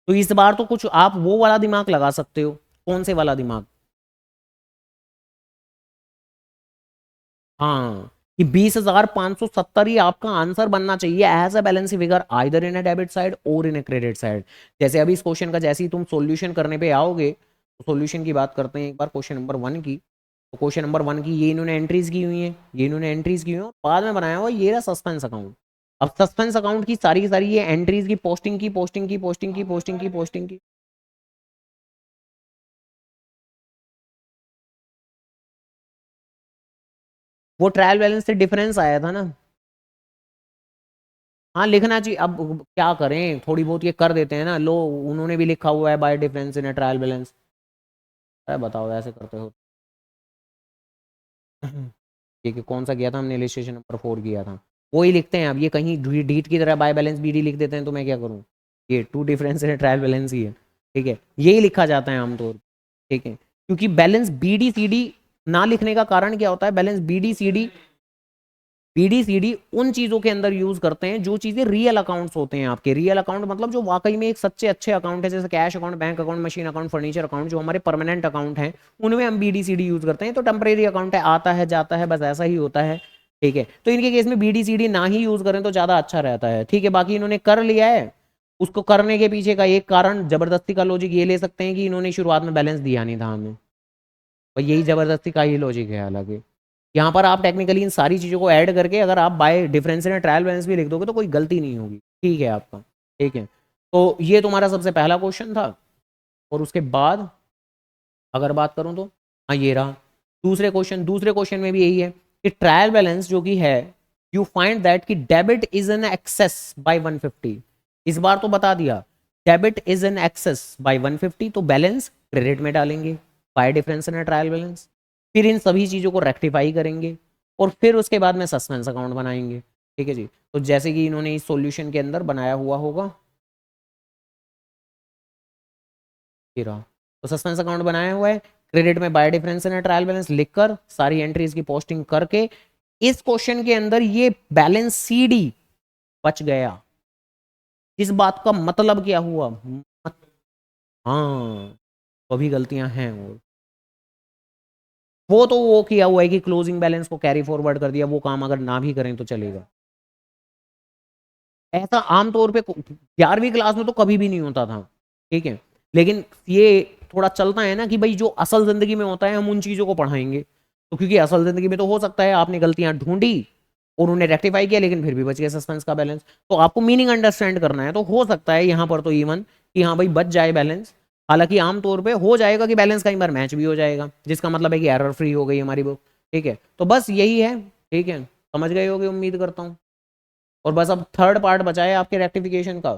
तो इस बार तो कुछ आप वो वाला दिमाग लगा सकते हो। कौन से वाला दिमाग? हाँ, कि 20,570 ही आपका आंसर बनना चाहिए as a balance figure, either in a debit side और इन अ क्रेडिट साइड। जैसे अभी इस क्वेश्चन का जैसे ही तुम सॉल्यूशन करने पे आओगे, तो सॉल्यूशन की बात करते हैं एक बार क्वेश्चन नंबर 1 की। तो क्वेश्चन नंबर 1 की ये इन्होंने एंट्रीज की हुई है, ये इन्होंने एंट्रीज की हुई है, बाद में बनाया हुआ ये रहा सस्पेंस अकाउंट। अब सस्पेंस अकाउंट की सारी ये एंट्रीज की पोस्टिंग की, पोस्टिंग की, पोस्टिंग की, पोस्टिंग की, पोस्टिंग की। वो ट्रायल बैलेंस से डिफरेंस आया था ना। हाँ लिखना चाहिए, अब क्या करें, थोड़ी बहुत ये कर देते हैं ना, लो उन्होंने भी लिखा हुआ है bye difference in trial balance. अरे बताओ ऐसे करते हो। ठीक है, कौन सा किया था हमने, इलिस्ट्रेशन नंबर 4 किया था। वो ही लिखते हैं, अब ये कहीं डीट की तरह बाय बैलेंस BD लिख देते हैं, तो मैं क्या करूँ। ये टू डिफरेंस इन ट्रायल बैलेंस ही है। ठीक है, यही लिखा जाता है आमतौर पर। ठीक है, क्योंकि बैलेंस BD CD ना लिखने का कारण क्या होता है, बैलेंस BD CD उन चीजों के अंदर यूज करते हैं जो चीजें रियल अकाउंट्स होते हैं आपके। रियल अकाउंट मतलब जो वाकई में एक सच्चे अच्छे अकाउंट है, जैसे cash account, bank account, machine account, furniture account, जो हमारे परमानेंट अकाउंट हैं, उनमें हम BD CD यूज करते हैं। तो टेम्परेरी अकाउंट है, आता है जाता है, बस ऐसा ही होता है। ठीक है, तो इनके केस में BD CD ना ही यूज करें तो ज्यादा अच्छा रहता है। ठीक है, बाकी इन्होंने कर लिया है, उसको करने के पीछे का एक कारण जबरदस्ती का लॉजिक ये ले सकते हैं कि इन्होंने शुरुआत में बैलेंस दिया नहीं था हमें, और यही जबरदस्ती का ही लॉजिक है। हालांकि यहाँ पर आप टेक्निकली इन सारी चीज़ों को ऐड करके अगर आप bye difference and trial balance भी लिख दोगे तो कोई गलती नहीं होगी। ठीक है आपका। ठीक है, तो ये तुम्हारा सबसे पहला क्वेश्चन था। और उसके बाद अगर बात करूँ तो हाँ ये रहा दूसरे क्वेश्चन में भी यही है कि ट्रायल बैलेंस जो कि है, यू फाइंड दैट कि debit is an excess by 150। इस बार तो बता दिया, debit is an excess by 150, तो बैलेंस क्रेडिट में डालेंगे by difference and trial balance. फिर इन सभी चीज़ों को रेक्टिफाई करेंगे, और फिर उसके बाद में सस्पेंस अकाउंट बनाएंगे। ठीक है जी, तो जैसे कि इन्होंने इस सॉल्यूशन के अंदर बनाया हुआ होगा, ये रहा। तो सस्पेंस अकाउंट बनाया हुआ है, क्रेडिट में bye difference and trial balance लिखकर सारी एंट्रीज की पोस्टिंग करके, इस क्वेश्चन के अंदर ये बैलेंस CD बच गया। इस बात का मतलब क्या हुआ, हाँ, तो अभी गलतियां हैं और वो किया हुआ है कि क्लोजिंग बैलेंस को कैरी फॉरवर्ड कर दिया, वो काम अगर ना भी करें तो चलेगा। ऐसा आमतौर पे 11वीं क्लास में तो कभी भी नहीं होता था, ठीक है, लेकिन ये थोड़ा चलता है ना कि भाई जो असल जिंदगी में होता है हम उन चीजों को पढ़ाएंगे, तो क्योंकि असल जिंदगी में तो हो सकता है आपने गलतियां ढूंढी और उन्हें रेक्टिफाई किया लेकिन फिर भी बच गया सस्पेंस का बैलेंस, तो आपको मीनिंग अंडरस्टैंड करना है, तो हो सकता है यहाँ पर तो इवन कि हाँ भाई बच जाए बैलेंस, हालांकि आमतौर पे हो जाएगा कि बैलेंस कई बार मैच भी हो जाएगा, जिसका मतलब है कि एरर फ्री हो गई हमारी बुक, ठीक है, तो बस यही है, ठीक है, समझ गए होगे उम्मीद करता हूँ। और बस अब थर्ड पार्ट बचा है आपके रेक्टिफिकेशन का।